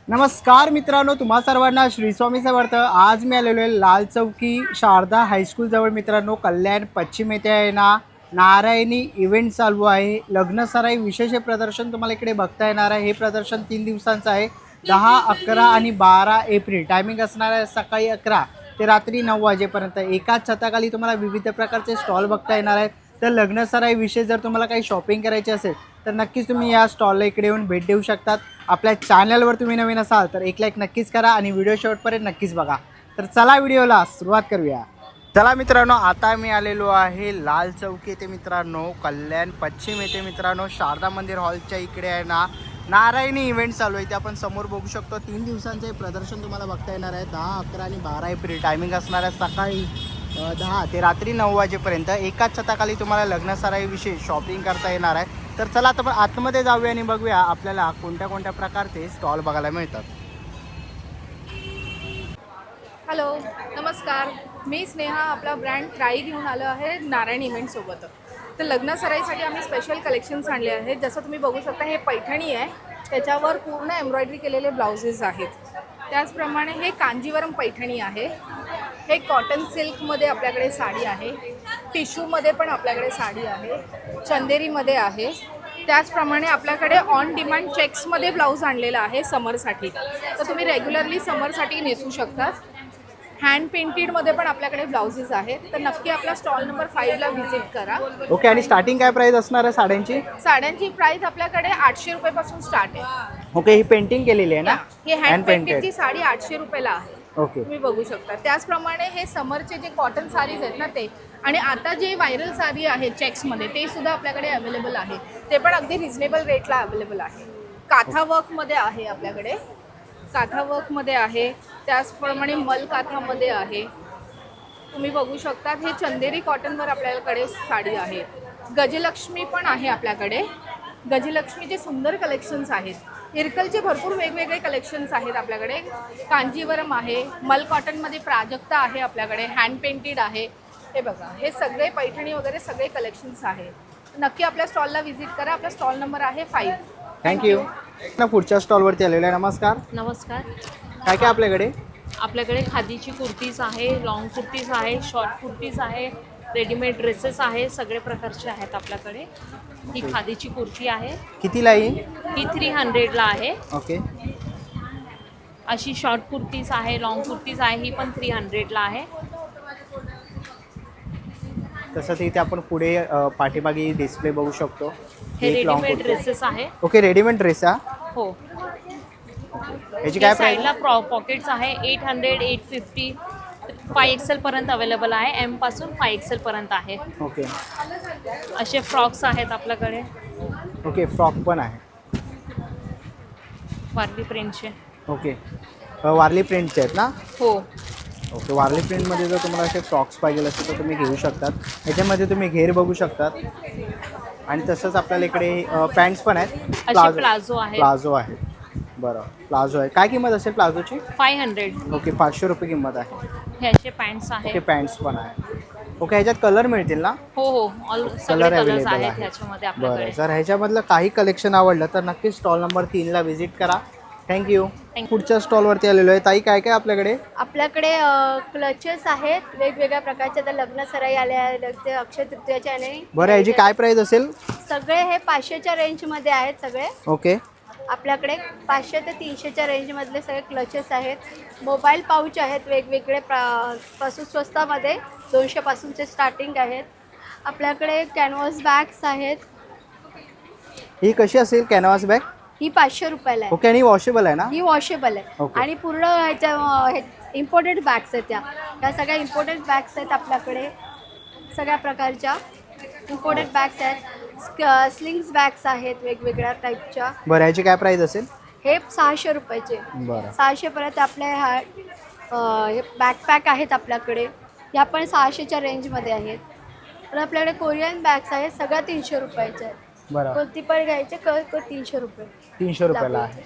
नमस्कार मित्रांनो, तुम्हा सर्वांना श्री स्वामी समर्थ. आज मी आलेलो आहे लाल चौकी शारदा हायस्कूल जवळ मित्रांनो. कल्याण पश्चिम येथे आहे ना, नारायणी इव्हेंट चालू आहे. लग्न सराई विशेष हे प्रदर्शन तुम्हाला इकडे बघता येणार आहे. हे प्रदर्शन 3 दिवसांचं आहे. 10, 11 आणि 12 एप्रिल. टायमिंग असणार आहे सकाळी 11 ते रात्री 9 वाजेपर्यंत. एकाच छताखाली तुम्हाला विविध प्रकारचे स्टॉल बघता येणार आहेत. तर लग्न सराई विशेष जर तुम्हाला काही शॉपिंग करायची असेल तर नक्कीच तुम्ही या स्टॉलला इकडे येऊन भेट देऊ शकतात. आपल्या चॅनलवर तुम्ही नवीन असाल तर एक लाईक नक्कीच करा आणि व्हिडिओ शेवटपर्यंत नक्कीच बघा. तर चला व्हिडिओला सुरुवात करूया. चला मित्रांनो, आता मी आलेलो आहे लाल चौक येथे मित्रांनो, कल्याण पश्चिम येथे मित्रांनो. शारदा मंदिर हॉलच्या इकडे आहे ना, नारायणी इव्हेंट चालू आहे. ते आपण समोर बघू शकतो. 3 दिवसांचं हे प्रदर्शन तुम्हाला बघता येणार आहे. 10, 11 आणि 12 एप्रिल. टायमिंग असणार आहे सकाळी 10 ते रात्री 9 वाजेपर्यंत. एकाच छताखाली तुम्हाला लग्न सराईविषयी शॉपिंग करता येणार आहे. तर चला आता आपण आतमध्ये जाऊया आणि बघूया आपल्याला कोणत्या कोणत्या प्रकारचे स्टॉल बघायला मिळतात. हॅलो, नमस्कार. मी स्नेहा आपला ब्रँड ट्राई घेऊन आलो आहे नारायण इव्हेंटसोबत. तर लग्न सराईसाठी आम्ही स्पेशल कलेक्शन्स आणले आहेत. जसं तुम्ही बघू शकता, हे पैठणी आहे, त्याच्यावर पूर्ण एम्ब्रॉयडरी केलेले ब्लाउजेस आहेत. त्याचप्रमाणे हे कांजीवरम पैठणी आहे. हे कॉटन सिल्कमध्ये आपल्याकडे साडी आहे. टिश्यूमध्ये पण आपल्याकडे साडी आहे. चंदेरीमध्ये आहे. त्याचप्रमाणे आपल्याकडे ऑन डिमांड चेक्समध्ये ब्लाऊज आणलेला आहे समरसाठी. तर तुम्ही रेग्युलरली समरसाठी नेसू शकता. हँड पेंटेडमध्ये पण आपल्याकडे ब्लाउजेस आहेत. तर नक्की आपला स्टॉल नंबर 5ला व्हिजिट करा. ओके, आणि स्टार्टिंग काय प्राइस असणार आहे साड्यांची? साड्यांची प्राइस आपल्याकडे 800 रुपयापासून स्टार्ट आहे. ओके, ही पेंटिंग केलेली आहे ना? हे हँड पेंटेडची साडी 800 रुपयाला आहे. ओके, तुम्ही बघू शकता. त्याचप्रमाणे हे समरचे जे कॉटन साडीज आहेत ना ते, आणि आता जे व्हायरल साडी आहे चेक्समध्ये, ते सुद्धा आपल्याकडे अवेलेबल आहे. ते पण अगदी रिजनेबल रेटला अवेलेबल आहे. काथा वर्कमध्ये आहे आपल्याकडे. काथा वर्कमध्ये आहे. त्याचप्रमाणे मल काथामध्ये आहे. तुम्ही बघू शकता. हे चंदेरी कॉटनवर आपल्याकडे साडी आहे. गजलक्ष्मी पण आहे आपल्याकडे. गजलक्ष्मीचे सुंदर कलेक्शन्स आहेत. इरकलचे भरपूर वेगवेगळे कलेक्शन्स आहेत आपल्याकडे. कांजीवरम आहे. मल कॉटनमध्ये प्राजक्ता आहे आपल्याकडे. हँड पेंटेड आहे. हे बघा, हे सगळे पैठणी वगैरे सगळे कलेक्शन्स आहे. नक्की आपल्या स्टॉलला व्हिजिट करा. आपला स्टॉल नंबर आहे 5. थँक्यू. ना पुढच्या स्टॉलवरती आलेलो आहे. नमस्कार. नमस्कार. काय काय आपल्याकडे? आपल्याकडे खादीची कुर्तीज आहे, लॉंग कुर्तीज आहे, शॉर्ट कुर्तीज आहे, रेडीमेड ड्रेसेस आहे, सगळे प्रकारचे आहेत आपल्याकडे. ही खादीची कुर्ती आहे. कितीला ही? ही 300ला आहे. ओके, अशी शॉर्ट कुर्तीज आहे, लॉंग कुर्तीज आहे, ही पण 300ला आहे. तसंच इथे आपण पुढे पाठीमागे डिस्प्ले बघू शकतो. हे एक long रेडीमेड कुर्ती. ड्रेसेस आहे. ओके, रेडीमेड ड्रेस हा. हो. याची काय प्राइस? साईडला पॉकेट्स आहे. 800, 850, 5XL पर्यंत अवेलेबल आहे. एम पासून 5XL पर्यंत आहे. ओके असे फ्रॉक्स आहेत आपल्याकडे. ओके, फ्रॉक पण आहे. वारली प्रिंटचे. ओके, वारली प्रिंटचे आहेत ना? हो. ओके, वारली प्रिंटमध्ये जर तुम्हाला असे फ्रॉक्स पाहिजे असेल तर तुम्ही घेऊ शकतात. ह्याच्यामध्ये तुम्ही घेर बघू शकतात. आणि तसंच आपल्याला इकडे पॅन्ट्स पण आहेत. असे प्लाझो आहेत. प्लाझो आहे. बरं, प्लाझो आहे. काय किंमत असेल प्लाझोची? 500. ओके, 500 रुपये किंमत आहे. हे असे पॅन्ट्स ओके, आहेत. पॅन्ट्स पण आहे. ओके, ह्याच्यात कलर मिळतील ना? हो हो, सगळे कलर कलर्स अवेलेबल आहेत आहे. ह्याच्यामध्ये बरं, आपल्याकडे. जर ह्याच्यामधलं काही कलेक्शन आवडलं तर नक्कीच स्टॉल नंबर 3ला व्हिजिट करा. थँक्यू. पुढच्या स्टॉलवरती आलेलो आहे. ताई, काय काय आपल्याकडे? आपल्याकडे क्लचेस आहेत वेगवेगळ्या प्रकारचे. आता लग्न सराई आल्या आहेत, अक्षय तृतीयाच्या आणि बरं, ह्याची काय प्राईस असेल? सगळे हे 500च्या रेंजमध्ये आहेत सगळे. ओके, आपल्याकडे 500 ते 300च्या रेंजमधले सगळे क्लचेस आहेत. मोबाईल पाऊच आहेत वेगवेगळे पासून स्वस्तामध्ये 200 पासूनचे स्टार्टिंग आहेत. आपल्याकडे कॅनव्हास बॅग्स आहेत. ही कशी असेल कॅनव्हास बॅग? ही 500 रुपयाला आहे. ओके, आणि वॉशेबल आहे ना? ही वॉशेबल आहे. ओके. आणि पूर्ण ह्याच्या इम्पोर्टेड बॅग्स आहेत. त्या सगळ्या इम्पोर्टेड बॅग्स आहेत आपल्याकडे. सगळ्या प्रकारच्या इम्पोर्टेड बॅग्स आहेत. स्लिंग्स बॅग्स आहेत वेगवेगळ्या टाईपच्या. बरं, ह्याची काय प्राईस असेल? हे 600 रुपयाचे. बरं, 600 परत आपले हे बॅकपॅक आहेत आपल्याकडे. या पण 600च्या रेंजमध्ये आहेत. तर आपल्याकडे कोरियन बॅग्स आहेत. सगळ्या 300 रुपयाच्या आहेत. बरं, कोणती पण घ्यायचे 300 रुपये. 300 रुपयाला आहे.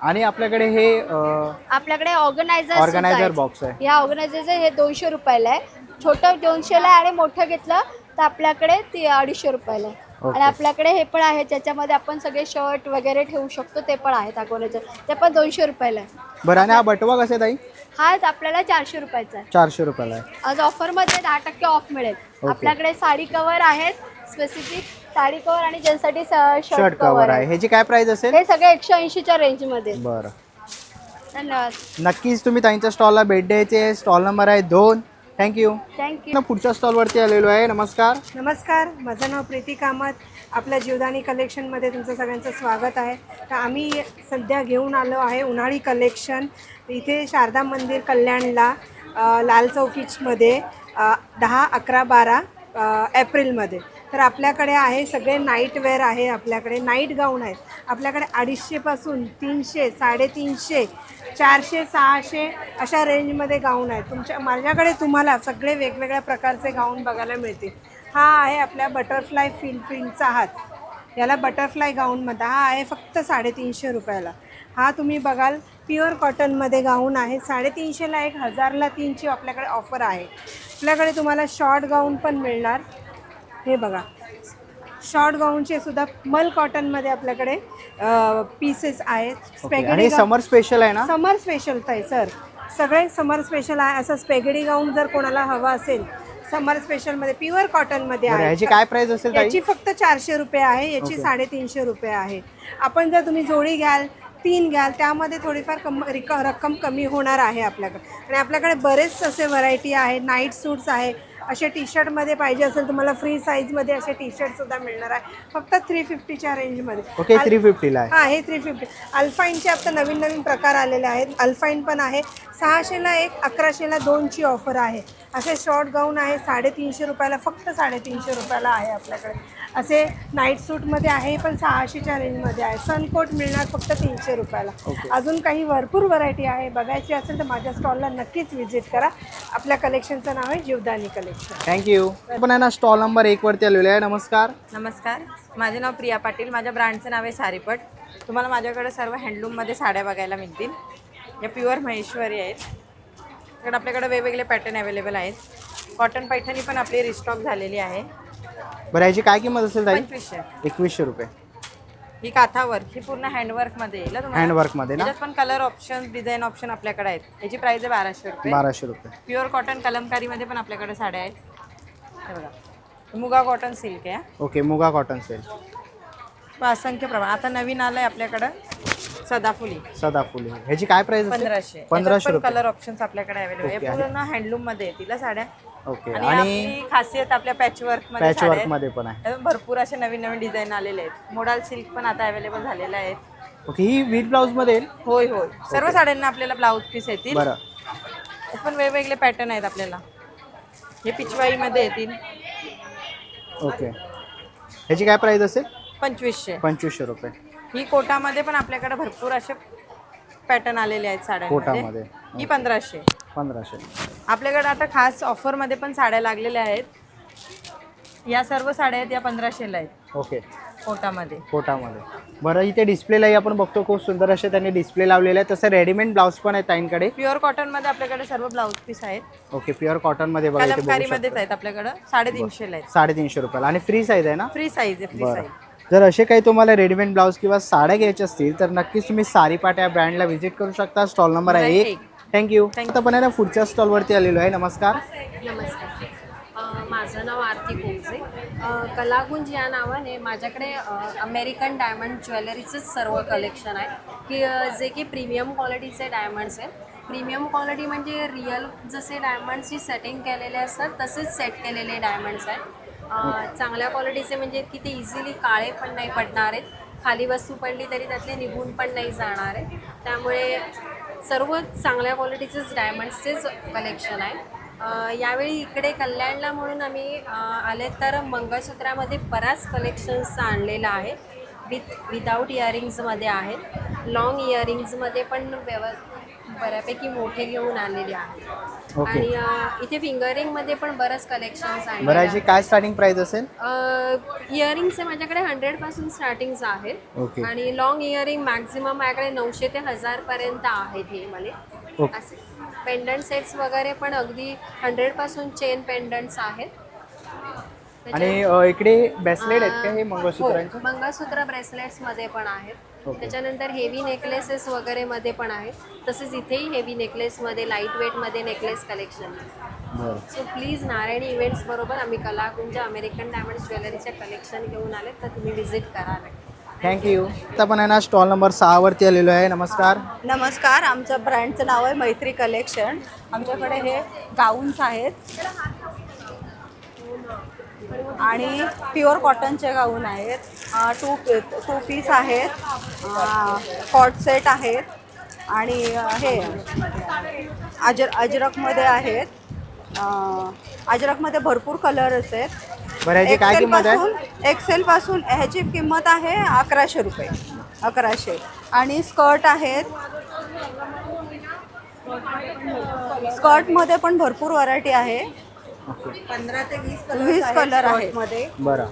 आणि आपल्याकडे हे आपल्याकडे ऑर्गनायझर ऑर्गनायझर बॉक्स आहे. ह्या ऑर्गनायझरचं हे 200 रुपयाला आहे. छोटं 200ला आहे आणि मोठं घेतलं तर आपल्याकडे 250 रुपयाला आहे. आणि आपल्याकडे हे पण आहे ज्याच्यामध्ये आपण सगळे शर्ट वगैरे ठेवू शकतो, ते पण आहेत अकोल्याचे. ते पण 200 रुपयाला आहे. बरं, आणि हा बटवा कसा आहे ताई? हा आपल्याला 400 रुपयाचा आहे. 400 रुपयाला आहे. आज ऑफरमध्ये 10% ऑफ मिळेल. आपल्याकडे साडी कवर आहेत, स्पेसिफिक साडी कवर आणि ज्यांसाठी शर्ट कवर आहे. ह्याची काय प्राइस असेल? हे सगळे 180च्या रेंजमध्ये. बरं, धन्यवाद. नक्कीच तुम्ही ताईंच्या स्टॉलला भेट द्यायचे. स्टॉल नंबर आहे 2. थँक्यू. थँक्यू. पुढच्या स्टॉलवरती आलेलो आहे. नमस्कार. नमस्कार, माझं नाव प्रीती कामत. आपल्या जीवदानी कलेक्शनमध्ये तुमचं सगळ्यांचं स्वागत आहे. तर आम्ही सध्या घेऊन आलो आहे उन्हाळी कलेक्शन. इथे शारदा मंदिर कल्याणला लाल चौकीमध्ये 10, 11, 12 एप्रिलमध्ये. तर आपल्याकडे आहे सगळे नाईटवेअर आहे. आपल्याकडे नाईट गाऊन आहेत. आपल्याकडे 250पासून 300, 350, 400, 600 अशा रेंजमध्ये गाऊन आहेत. माझ्याकडे तुम्हाला सगळे वेगवेगळ्या प्रकारचे गाऊन बघायला मिळतील. हा आहे आपल्या बटरफ्लाय प्रिंटचा हात. याला बटरफ्लाय गाऊन म्हणतात. हा आहे फक्त 350 रुपयाला. हा तुम्ही बघाल प्युअर कॉटनमध्ये गाऊन आहे. 350ला 1, 1000ला 3ची आपल्याकडे ऑफर आहे. आपल्याकडे तुम्हाला शॉर्ट गाऊन पण मिळणार. हे बघा, शॉर्ट गाऊनचे सुद्धा मल कॉटनमध्ये आपल्याकडे पीसेस आहेत. आणि समर स्पेशल आहे ना? समर स्पेशल ताई सर, सगळे समर स्पेशल आहे. असं स्पेगडी गाऊन जर कोणाला हवा असेल समर स्पेशलमध्ये प्युअर कॉटनमध्ये आहे. ह्याची काय प्राइस असेल ताई? याची फक्त 400 रुपये आहे. याची 350 रुपये आहे. आपण जर तुम्ही जोडी घ्याल, 3 घ्याल, त्यामध्ये थोडीफार रक्कम कमी होणार आहे आपल्याकडे. आणि आपल्याकडे बरेच असे व्हरायटी आहे. नाईट सूट्स आहे. असे टी शर्टमध्ये पाहिजे असेल तुम्हाला फ्री साईजमध्ये असे टी शर्टसुद्धा मिळणार आहे. फक्त 350च्या रेंजमध्ये. ओके, 350ला आहे. हां, हे 350. अल्फाईनचे आता नवीन नवीन प्रकार आलेले आहेत. अल्फाईन पण आहे. 600ला 1, 1100ला 2ची ऑफर आहे. असे शॉर्ट गाऊन आहे 350 रुपयाला, फक्त 350 रुपयाला आहे आपल्याकडे. असे नाईट सूटमध्ये आहे पण 600च्या रेंजमध्ये आहे. सनकोट मिळणार फक्त 300 रुपयाला. अजून काही भरपूर व्हरायटी आहे. बघायची असेल तर माझ्या स्टॉलला नक्कीच व्हिजिट करा. आपल्या कलेक्शनचं नाव आहे जीवदानी कलेक्शन. थँक्यू. आपण आहे ना स्टॉल नंबर 1 वरती आलेलो आहे. नमस्कार. नमस्कार, माझे नाव प्रिया पाटील. माझ्या ब्रँडचं नाव आहे सारीपट. तुम्हाला माझ्याकडे सर्व हँडलूममध्ये साड्या बघायला मिळतील. या प्युअर महेश्वरी आहेत. तर आपल्याकडे वेगवेगळे पॅटर्न अवेलेबल आहेत. कॉटन पैठणी पण आपली रिस्टॉक झालेली आहे. बरं, ह्याची काय किंमत असेल ताई? 2500. 2100 रुपये. ही काथावर्क, ही पूर्ण हँडवर्कमध्ये येईल तुम्हाला. हँडवर्कमध्ये ना? त्याच्यात पण कलर ऑप्शन, डिझाईन ऑप्शन आपल्याकडे आहेत. याची प्राइस आहे 1200 रुपये. 1200 रुपये. प्युअर कॉटन कलमकारीमध्ये पण आपल्याकडे साड्या आहेत. हे बघा, मुगा कॉटन सिल्क आहे. ओके, मुगा कॉटन सेल. असंख्य प्रमाण. आता नवीन आलं आहे आपल्याकडं सदाफुली. सदाफुली. ह्याची काय प्राइस असेल? 1500. 1500 रुपये. कलर ऑप्शन्स आपल्याकडे अवेलेबल आहे. ओके. पूर्ण हँडलूम मध्ये येतील साड्या. ओके. आणि आणि आपली खासियत आपल्या पॅचवर्क मध्ये साड्या पॅचवर्क आहेत. मध्ये पण आहे. त्यात भरपूर असे नवीन नवीन डिझाईन आलेले आहेत. मोडाल सिल्क पण आता अवेलेबल झालेले आहेत. ओके, ही विथ ब्लाऊज मध्ये येईल? होय होय, सर्व साड्यांना आपल्याला ब्लाऊज पीस येतील. बरं. त्यात पण वेगवेगळे पॅटर्न आहेत आपल्याला. हे पिचवाई मध्ये येतील. ओके, ह्याची काय प्राइस असेल? 2500. 2500 रुपये. ही कोटामध्ये पण आपल्याकडे भरपूर असे पॅटर्न आलेले आहेत साड्यांमध्ये. कोटामध्ये. ही 1500. 1500. आपल्याकडे आता खास ऑफरमध्ये पण साड्या लागलेल्या आहेत. या सर्व साड्या आहेत या 1500ला आहेत ओके, कोटामध्ये. कोटामध्ये. बरं, इथे डिस्प्लेलाही आपण बघतो खूप सुंदर असे त्यांनी डिस्प्ले लावलेले आहेत. तसं रेडीमेड ब्लाऊज पण आहे ताईंकडे. प्युअर कॉटन मध्ये आपल्याकडे सर्व ब्लाऊज पीस आहेत. ओके, प्युअर कॉटन मध्ये बघा इथे बघू कलमकारी शकता. मध्येच आहेत आपल्याकडे. 350ला आहेत. 350 रुपयाला. आणि फ्री साईज आहे ना? फ्री साईज आहे, फ्री बरं. साईज. जर असे काही तुम्हाला रेडीमेड ब्लाऊज किंवा साड्या घ्यायच्या असतील तर नक्कीच तुम्ही सारीपाट या ब्रँडला व्हिजिट करू शकता. स्टॉल नंबर आहे 1. थँक्यू. आता पण आहे ना पुढच्या स्टॉलवरती आलेलो आहे. नमस्कार. नमस्कार. माझं नाव आरती कोंजे. कलागुंज या नावाने माझ्याकडे अमेरिकन डायमंड ज्वेलरीचंच सर्व कलेक्शन आहे की जे की प्रीमियम क्वालिटीचे डायमंड्स आहेत. प्रीमियम क्वालिटी म्हणजे रिअल जसे डायमंड्सची सेटिंग केलेले असतात तसेच सेट केलेले डायमंड्स आहेत. चांगल्या क्वालिटीचे म्हणजे की ते इझिली काळे पण नाही पडणार आहेत. खाली वस्तू पडली तरी त्यातले निघून पण नाही जाणार आहे. त्यामुळे सर्व चांगल्या क्वालिटीचेच डायमंड्सचेच कलेक्शन आहे. यावेळी इकडे कल्याणला म्हणून आम्ही आले तर मंगळसूत्रामध्ये बराच कलेक्शन्स आणलेलं आहे. विदाऊट इयरिंग्समध्ये आहेत. लॉंग इयरिंग्समध्ये पण बऱ्यापैकी मोठे घेऊन आलेले आहेत. ओके. आणि इथे फिंगरिंगमध्ये पण बरंच कलेक्शन्स आहे. बरं, याची काय स्टार्टिंग प्राइस असेल? इयरिंग्सचे माझ्याकडे 100 पासून स्टार्टिंग्स आहेत. ओके. आणि लॉंग इयरिंग मॅक्झिमम माझ्याकडे 900 ते 1000 पर्यंत आहेत. हे मला ओके. असे पेंडंट सेट्स वगैरे पण अगदी 100 पासून चेन पेंडंट्स आहेत. आणि इकडे ब्रेसलेट आहेत का हे मंगळसूत्रांचे? हो, मंगळसूत्र ब्रेसलेट्समध्ये पण आहेत. ओके. त्याच्यानंतर हेवी नेकलेसेस वगैरे मध्ये पण आहेत. तसेच इथेही हेवी नेकलेसमध्ये लाईट वेटमध्ये नेकलेस कलेक्शन. बरं. सो प्लीज नारायणी इव्हेंट्स बरोबर आम्ही कलाकुंज अमेरिकन डायमंड ज्वेलरीचे कलेक्शन घेऊन आले, तर तुम्ही विजिट करा नक्की. थँक्यू. आता आपण आहे ना स्टॉल नंबर 6 वरती आलेलो आहे. नमस्कार. नमस्कार. आमचं ब्रँडचं नाव आहे मैत्री कलेक्शन. आमच्याकडे हे गाऊन्स आहेत आणि प्युअर कॉटनचे गाऊन आहेत. टू पीस आहेत, कॉट सेट आहेत आणि हे अजरकमध्ये आहेत. अजरकमध्ये भरपूर कलर्स आहेत. बरं, ह्याची काय किंमत आहे? एक्सेल पासून ह्याची किंमत आहे 1100 रुपये. 1100. आणि स्कर्ट आहेत. स्कर्टमध्ये पण भरपूर व्हरायटी आहे. 15 ते 20 कलर आहेत मध्ये. बरं,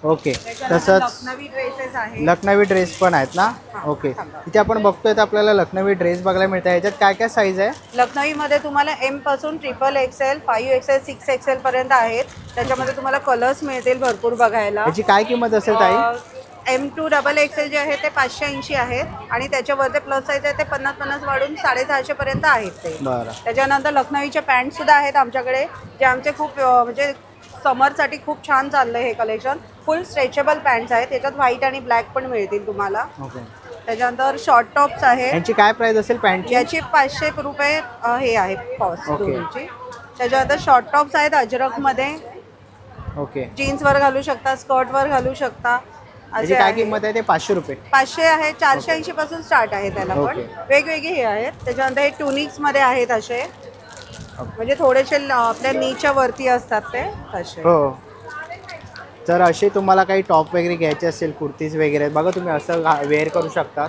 ओके. तसंच लखनवी ड्रेसेस आहेत. लखनवी ड्रेस पण आहेत ना? ओके. इथे आपण बघतोय तर आपल्याला लखनवी ड्रेस बघायला मिळतं. ह्याच्यात काय काय साईज आहे? लखनवीमध्ये तुम्हाला M पासून XXL, 5XL, 6XL पर्यंत आहेत. त्याच्यामध्ये तुम्हाला कलर्स मिळतील भरपूर बघायला. ह्याची काय किंमत असेल ताई? M2 XXL जे आहे ते 580 आहेत आणि त्याच्यावरती प्लस साईज आहे ते 50 वाढून 650 पर्यंत आहेत ते. बरं. त्याच्यानंतर लखनवीचे पॅन्ट सुद्धा आहेत आमच्याकडे, जे आमचे खूप म्हणजे समरसाठी खूप छान चाललं हे कलेक्शन. फुल स्ट्रेचेबल पॅन्ट्स आहेत. त्याच्यात व्हाईट आणि ब्लॅक पण मिळतील तुम्हाला. ओके. त्याच्यानंतर शॉर्ट टॉप्स आहेत. यांची काय प्राइस असेल पॅन्टची? याची 500 रुपये हे आहे कॉस्ट ओके. दोनची. त्याच्यानंतर शॉर्ट टॉप्स आहेत अजरकमध्ये. ओके. जीन्सवर घालू शकता, स्कर्टवर घालू शकता. याची काय किंमत आहे? ते 500 रुपये. 500 आहे. 480 पासून स्टार्ट आहे त्याला पण. ओके. वेगवेगळे हे आहेत. त्याच्यानंतर हे टुनिक्समध्ये आहेत असे, म्हणजे थोडेसे आपल्या नीच्या वरती असतात ते तसे. हो. जर असे तुम्हाला काही टॉप वगैरे घ्यायचे असेल, कुर्तीज वगैरे बघा तुम्ही असं वेअर करू शकता.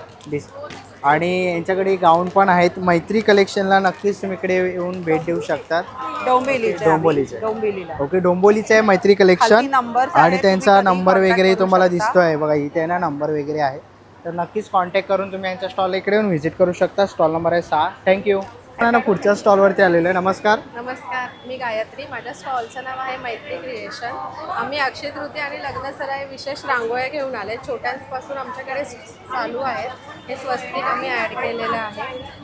आणि यांच्याकडे गाऊन पण आहेत. मैत्री कलेक्शनला नक्कीच तुम्ही इकडे येऊन भेट देऊ शकतात. डोंबिवलीचे. डोंबिवलीला. ओके, डोंबिवलीचं आहे मैत्री कलेक्शन. खाली numbers आहेत, आणि त्यांचा तुम्ही कधी नंबर contact वगैरे करू तुम्हाला शकता. दिसतोय बघा, इथे ना नंबर वगैरे आहे. तर नक्कीच कॉन्टॅक्ट करून तुम्ही यांच्या स्टॉल इकडे येऊन व्हिजिट करू शकता. स्टॉल नंबर आहे 6. थँक्यू. ना पुढच्या स्टॉलवरती आलेलो आहे. नमस्कार. नमस्कार, मी गायत्री. माझ्या स्टॉलचं नाव आहे मैत्री क्रिएशन. आम्ही अक्षय तृतीय आणि लग्नसराई विशेष रांगोळ्या घेऊन आले. छोट्यांपासून आमच्याकडे चालू आहेत. हे स्वस्तिक आम्ही ॲड केलेलं आहे.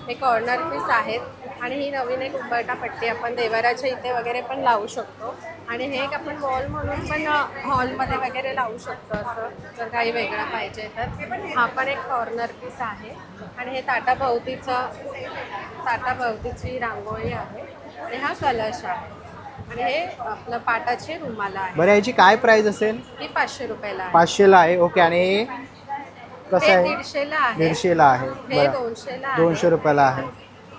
हे कॉर्नर पीस आहेत आणि ही नवीन एक उंबरठा पट्टी आपण देवाराच्या इथे वगैरे पण लावू शकतो. आणि हे एक आपण वॉल म्हणून पण हॉलमध्ये वगैरे लावू शकतो, असं जर काही वेगळं पाहिजे तर. हा पण एक कॉर्नर पीस आहे. आणि हे ताटाभोवतीची रांगोळी आहे. आणि हा कलश आहे. आणि हे आपलं पाटाची रुमाला आहे. बरं, याची काय प्राइस असेल? ही 500 रुपयाला आहे. 500ला आहे. ओके. आणि हे कसं हे आहे? 150ला आहे. 150ला आहे. हे बरं, 200ला आहे. 200 रुपयाला आहे.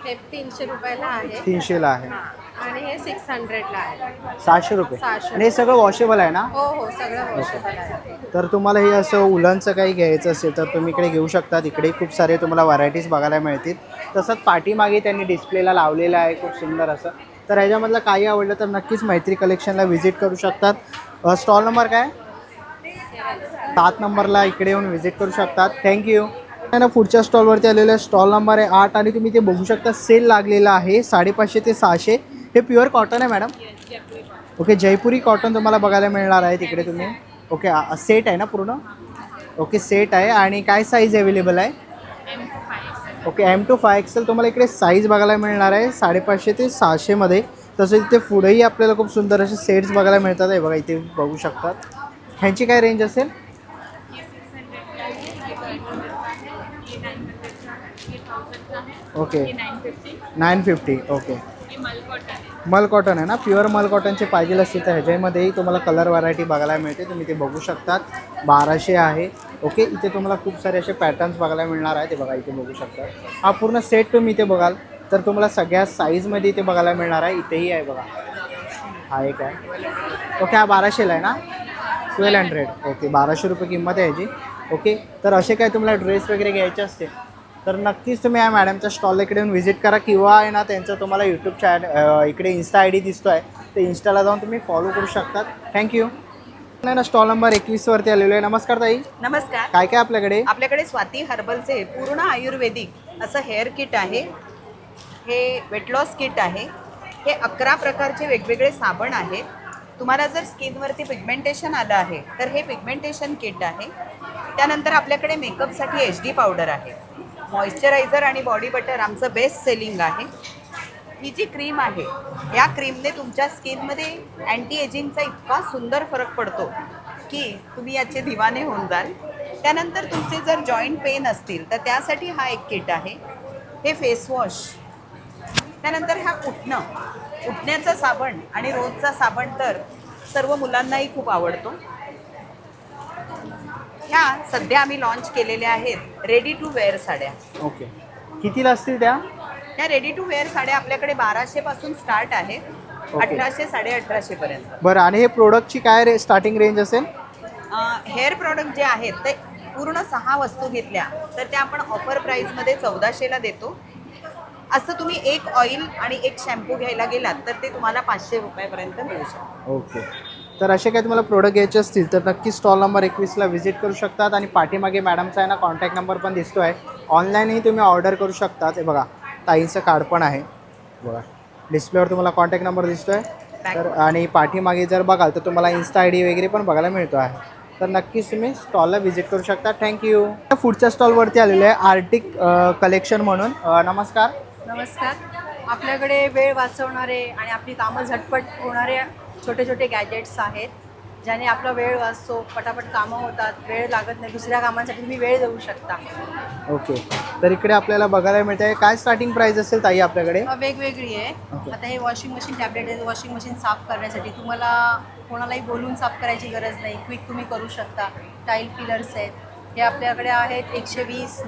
हे 300 रुपयाला आहे. 300ला आहे. हा. आणि हे 600ला आहे. 700 रुपये. 600. आणि हे सगळं वॉशेबल आहे ना? हो हो, सगळं वॉशेबल आहे. तर तुम्हाला हे असं उलनचं काही घ्यायचं असेल तर तुम्ही इकडे घेऊ शकता. इकडे खूप सारे तुम्हाला व्हरायटीज बघायला मिळतील. तसंच पाठीमागे त्यांनी डिस्प्लेला लावलेलं आहे खूप सुंदर असं. तर ह्याच्यामधलं काही आवडलं तर नक्कीच मैत्री कलेक्शनला व्हिजिट करू शकतात. स्टॉल नंबर काय? 7 नंबरला इकडे येऊन व्हिजिट करू शकतात. थँक्यू. ना पुढच्या स्टॉलवरती आलेलं आहे. स्टॉल नंबर आहे 8 आणि तुम्ही ते बघू शकता सेल लागलेला आहे 550 ते 600. हे प्युअर कॉटन आहे मॅडम? ओके, जयपुरी कॉटन तुम्हाला बघायला मिळणार आहे तिकडे तुम्ही. ओके, सेट आहे ना पूर्ण? ओके, सेट आहे. आणि काय साईज अवेलेबल आहे? ओके, M to 5XL तुम्हाला इकडे साईज बघायला मिळणार आहे 550 ते 600मध्ये. तसं इथे पुढेही आपल्याला खूप सुंदर असे सेट्स बघायला मिळतात. हे बघा इथे बघू शकतात. ह्यांची काय रेंज असेल? ओके, 950. ओके, मल कॉटन आहे ना? प्युअर मल कॉटनचे पाहिजे असतील तर ह्याच्यामध्येही तुम्हाला कलर व्हरायटी बघायला मिळते. तुम्ही ते बघू शकतात. 1200 आहे. ओके, इथे तुम्हाला खूप सारे असे पॅटर्न्स बघायला मिळणार आहे. ते बघा इथे बघू शकता. हा पूर्ण सेट तुम्ही इथे बघाल तर तुम्हाला सगळ्या साईजमध्ये इथे बघायला मिळणार आहे. इथेही आहे बघा, हा एक आहे. ओके, हा 1200ला आहे ना? 1200. ओके, 1200 रुपये किंमत आहे ह्याची. ओके, तर असे काय तुम्हाला ड्रेस वगैरे घ्यायचे असते तर नक्कीच तुम्ही या मॅडमच्या स्टॉल इकडे येऊन व्हिजिट करा. किंवा आहे ना त्यांचं तुम्हाला यूट्यूब इकडे इन्स्टा ID दिसतो आहे, तर इन्स्टाला जाऊन तुम्ही फॉलो करू शकतात. थँक्यू. नाही ना, स्टॉल नंबर 21वरती आलेलो आहे. नमस्कार ताई. नमस्कार. काय काय आपल्याकडे? आपल्याकडे स्वाती हर्बलचे पूर्ण आयुर्वेदिक असं हेअर किट आहे. हे वेट लॉस किट आहे. हे 11 प्रकारचे वेगवेगळे साबण आहेत. तुम्हाला जर स्किनवरती पिगमेंटेशन आलं आहे तर हे पिगमेंटेशन किट आहे. त्यानंतर आपल्याकडे मेकअपसाठी HD पावडर आहे. मॉइश्चरायझर आणि बॉडी बटर आमचं बेस्ट सेलिंग आहे. ही जी क्रीम आहे या क्रीमने तुमच्या स्किनमध्ये अँटी एजिंगचा इतका सुंदर फरक पडतो की तुम्ही याचे दिवाने होऊन जाल. त्यानंतर तुमचे जर जॉईंट पेन असतील तर त्यासाठी हा एक किट आहे. हे फेसवॉश, त्यानंतर हा उठण्याचा साबण आणि रोजचा साबण तर सर्व मुलांनाही खूप आवडतो. ह्या सध्या आम्ही लॉन्च केलेल्या आहेत रेडी टू वेअर साड्या. ओके, कितीला असतील त्या? त्या रेडी टू वेअर साड्या आपल्याकडे 1200 पासून स्टार्ट आहेत, ओके. 1800 1850 पर्यंत. बरं, आणि हे प्रोडक्टची काय स्टार्टिंग रेंज असेल? हेअर प्रॉडक्ट जे आहेत ते पूर्ण 6 वस्तू घेतल्या तर त्या आपण ऑफर प्राईजमध्ये 1400ला देतो. असं तुम्ही एक ऑइल आणि एक शॅम्पू घ्यायला गेलात तर ते तुम्हाला 500 रुपयापर्यंत मिळू शकतं. ओके, तर असे काही तुम्हाला प्रोडक्ट घ्यायचे असतील तर नक्की स्टॉल नंबर 21ला व्हिजिट करू शकतात. आणि पाठीमागे मॅडमचा आहे ना कॉन्टॅक्ट नंबर पण दिसतो आहे. ऑनलाईनही तुम्ही ऑर्डर करू शकता. ते बघा, ताईंचं कार्ड पण आहे बघा, डिस्प्लेवर तुम्हाला कॉन्टॅक्ट नंबर दिसतो आहे. तर आणि पाठीमागे जर बघाल तर तुम्हाला इन्स्टा ID वगैरे पण बघायला मिळतो आहे. तर नक्कीच तुम्ही स्टॉलला व्हिजिट करू शकता. थँक्यू. पुढच्या स्टॉलवरती आलेलो आहे आर्टिक कलेक्शन म्हणून. नमस्कार. नमस्कार. आपल्याकडे वेळ वाचवणारे आणि आपली कामं झटपट होणारे छोटे छोटे गॅजेट्स आहेत, ज्याने आपला वेळ वाचतो, पटापट कामं होतात, वेळ लागत नाही, दुसऱ्या कामांसाठी तुम्ही वेळ देऊ शकता. ओके, तर इकडे आपल्याला बघायला मिळतं आहे. काय स्टार्टिंग प्राईस असेल ताई आपल्याकडे? वेगवेगळी आहे. ओके. आता हे वॉशिंग मशीन टॅबलेट आहे. वॉशिंग मशीन साफ करण्यासाठी तुम्हाला कोणालाही बोलून साफ करायची गरज नाही, क्विक तुम्ही करू शकता. टाईल फिलर्स आहेत, हे आपल्याकडे आहेत 120,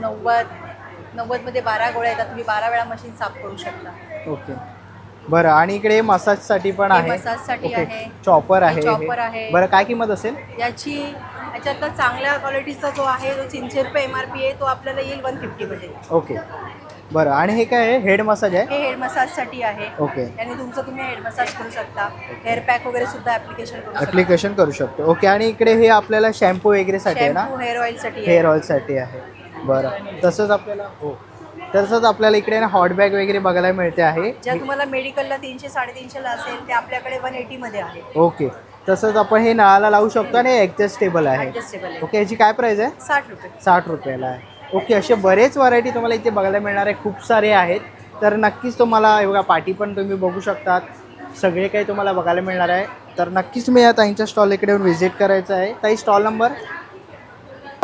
90मध्ये 12 गोळ्या येतात. तुम्ही 12 वेळा मशीन साफ करू शकता. ओके, बरं. आणि इकडे मसाजसाठी पण हे आहे. मसाजसाठी ओके. आहे. चॉपर आहे. चॉपर आहे. बरं, काय किंमत असेल याच्यातला चांगल्या क्वालिटीचा जो आहे जो 300 रुपये MRP आहे तो आपल्याला येईल 150 मध्ये. ओके, बरं. आणि हे काय आहे? हेड मसाज आहे? हे हेड मसाजसाठी आहे. ओके. याने तुमचं तुम्ही हेड मसाज करू शकता. हेअर पॅक वगैरे सुद्धा ॲप्लिकेशन करू शकतो. ओके, आणि इकडे हे आपल्याला शॅम्पू वगैरे साठी आहे ना? हेअर ऑइलसाठी. हेअर ऑइलसाठी आहे. बरं, तसंच आपल्याला इकडे ना हॉट बॅग वगैरे बघायला मिळते आहे. ज्या तुम्हाला मेडिकलला 300 350 असेल ते आपल्याकडे 180 मध्ये आहे. ओके, तसंच आपण हे नळाला लावू शकतो आणि ॲडजस्टेबल आहे. ओके, याची काय प्राईस आहे? 60 रुपये. 60 रुपयाला आहे. ओके, असे बरेच व्हरायटी तुम्हाला इथे बघायला मिळणार आहे, खूप सारे आहेत. तर नक्कीच तुम्हाला बघा पाठी पण तुम्ही बघू शकतात, सगळे काही तुम्हाला बघायला मिळणार आहे. तर नक्कीच मी या ताईंच्या स्टॉल इकडे येऊन व्हिजिट करायचं आहे. ताई स्टॉल नंबर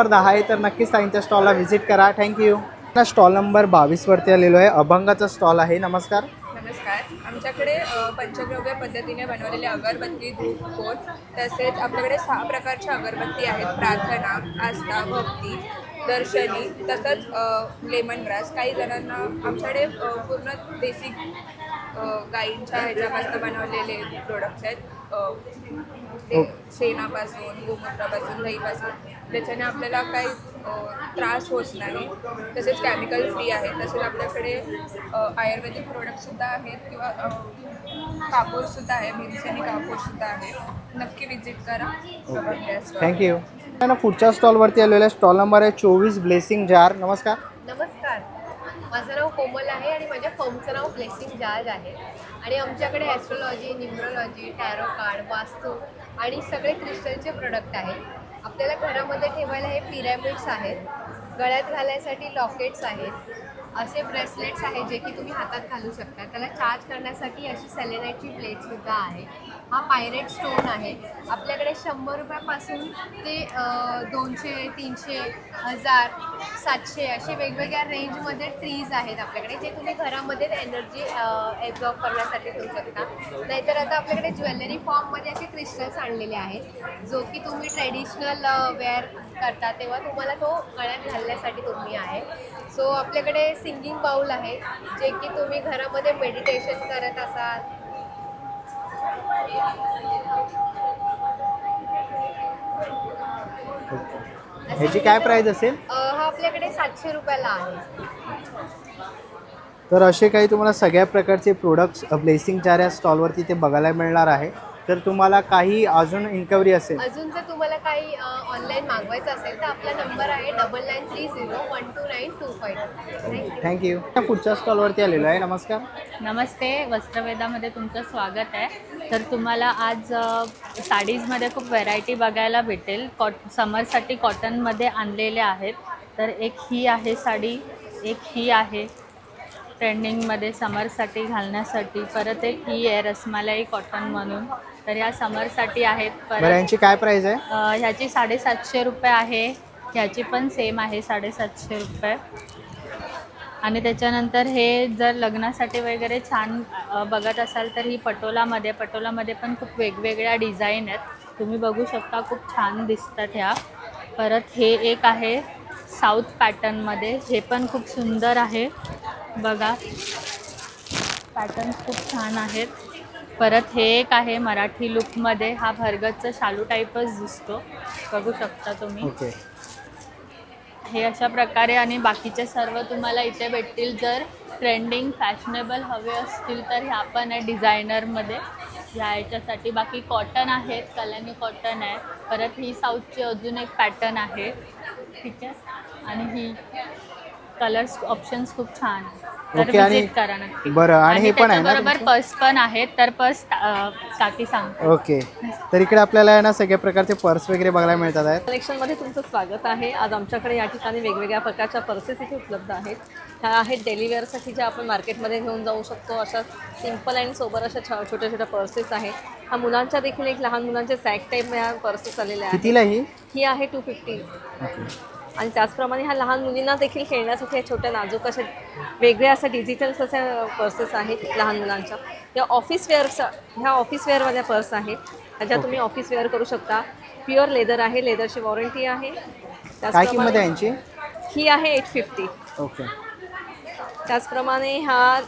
10 आहे, तर नक्कीच ताईंच्या स्टॉलला व्हिजिट करा. थँक्यू. स्टॉल नंबर 22वरती आलेलो आहे. अभंगाचा स्टॉल आहे. नमस्कार. नमस्कार. आमच्याकडे पंचगव्य पद्धतीने बनवलेले अगरबत्ती, धूप, कोण, तसेच आपल्याकडे 6 प्रकारच्या अगरबत्ती आहेत. प्रार्थना, आस्था, भक्ती, दर्शनी, तसंच लेमन ग्रास. काही जणांना आमच्याकडे पूर्ण देसी गाईंच्या ह्याच्यापासून बनवलेले प्रोडक्ट्स आहेत. ते शेणापासून, गोमूत्रापासून, दहीपासून, त्याच्याने आपल्याला काही त्रास होत नाही. तसेच केमिकल फ्री आहे. तसेच आपल्याकडे आयुर्वेदिक प्रोडक्टसुद्धा आहेत किंवा कापूरसुद्धा आहे, भीमसेनी कापूरसुद्धा आहे. नक्की विजिट करा. थँक्यू. पुढच्या स्टॉलवरती आलेला स्टॉल नंबर आहे 24 ब्लेसिंग जार. नमस्कार. नमस्कार. माझं नाव कोमल आहे आणि माझ्या फर्मचं नाव ब्लेसिंग जाज आहे. आणि आमच्याकडे ॲस्ट्रोलॉजी, न्यूमरोलॉजी, टॅरो कार्ड, वास्तू आणि सगळे क्रिस्टलचे प्रोडक्ट आहेत. आपल्याला घरामध्ये ठेवायला हे पिरॅमिड्स आहेत, गळ्यात घालायसाठी लॉकेट्स आहेत, असे ब्रेसलेट्स आहेत जे की तुम्ही हातात घालू शकता. त्याला चार्ज करण्यासाठी अशी सेलेनाईटची प्लेटसुद्धा आहे. हा पायरेट स्टोन आहे. आपल्याकडे 100 रुपयापासून ते 200, 300, 1000, 700 असे वेगवेगळ्या रेंजमध्ये ट्रीज आहेत आपल्याकडे, जे तुम्ही घरामध्ये एनर्जी ॲब्झॉर्ब करण्यासाठी ठेवू शकता. नाहीतर आता आपल्याकडे ज्वेलरी फॉर्ममध्ये असे क्रिस्टल्स आणलेले आहेत, जो की तुम्ही ट्रेडिशनल वेअर करता तेव्हा तुम्हाला तो गळ्यात घालण्यासाठी तुम्ही आहे. सो आपल्याकडे सिंगिंग बाऊल आहे, जे की तुम्ही घरामध्ये मेडिटेशन करत असाल. ह्याची काय प्राईस असेल? हा आपल्याकडे 700 रुपयाला आहे. तर असे काही तुम्हाला सगळ्या प्रकारचे प्रोडक्ट्स ब्लेसिंग जार या स्टॉलवरती ते बघायला मिळणार आहे. तर तुम्हाला काही अजून इन्क्वायरी असेल, अजून जर तुम्हाला काही ऑनलाईन मागवायचं असेल तर आपला नंबर आहे 99301294 7925. थँक्यू. पुढच्या स्टॉलवरती आलेलो आहे. नमस्कार. नमस्ते, वस्त्रवेदामध्ये तुमचं स्वागत आहे. तर तुम्हाला आज साडीजमध्ये खूप व्हरायटी बघायला भेटेल. समरसाठी कॉटनमध्ये आणलेले आहेत. तर एक ही आहे साडी, एक ही आहे ट्रेंडिंगमध्ये समरसाठी घालण्यासाठी, परत एक ही आहे रसमलाई कॉटन म्हणून. तर ह्या समरसाठी आहेत. बरं, यांची काय प्राईस आहे? ह्याची 750 रुपये आहे. ह्याची पण सेम आहे 750 रुपये. आणि त्याच्यानंतर हे जर लग्नासाठी वगैरे छान बघत असाल तर ही पटोलामध्ये पण खूप वेगवेगळ्या डिझाईन आहेत. तुम्ही बघू शकता, खूप छान दिसतात ह्या. परत हे एक आहे साऊथ पॅटर्नमध्ये, हे पण खूप सुंदर आहे. बघा, पॅटर्न खूप छान आहेत. परत हे एक आहे मराठी लुकमध्ये, हा भरगतचा शालू टाईपच दिसतो, बघू शकता तुम्ही. ओके. हे अशा प्रकारे आणि बाकीचे सर्व तुम्हाला इथे भेटतील. जर ट्रेंडिंग फॅशनेबल हवे असतील तर ह्या पण आहे डिझायनरमध्ये, ह्या याच्यासाठी. बाकी कॉटन आहेत, कल्याणी कॉटन आहे. परत ही साऊथची अजून एक पॅटर्न आहे, ठीक आहे. आणि ही कलर्स ऑप्शन्स खूप छान आहे. तर ओके. आणि विजिट करा नक्की. बरं, आणि हे पण आहे ना बरोबर तुमचं? पर्स पण आहेत. तर पर्स काकी सांगतो. ओके. तर इकडे आपल्याला आहे ना सगळ्या प्रकारचे पर्स वगैरे बघायला मिळतात आहेत. कलेक्शनमध्ये तुमचं स्वागत आहे. आज आमच्याकडे या ठिकाणी वेगवेगळ्या प्रकारच्या पर्सेस इथे उपलब्ध आहेत. ह्या आहेत डेली वेअरसाठी ज्या आपण मार्केटमध्ये घेऊन जाऊ शकतो. अशा सिम्पल आणि सोबर अशा छोट्या छोट्या पर्सेस आहेत. हा मुलांच्या देखील एक लहान मुलांचे सॅक टाईप ह्या पर्सेस आलेल्या आहेत. कितीला ही आहे 250. ओके. आणि त्याचप्रमाणे ह्या लहान मुलींना देखील खेळण्यासाठी ह्या छोट्या नाजूक अशा वेगळ्या अशा डिजिटल्स अशा पर्सेस आहेत लहान मुलांच्या. ह्या ऑफिस वेअरवाल्या पर्स आहेत. ह्याच्या तुम्ही ऑफिस वेअर करू शकता. प्युअर लेदर आहे, लेदरची वॉरंटी आहे. काय किंमत आहे यांची? ही आहे 850. ओके. त्याचप्रमाणे ह्या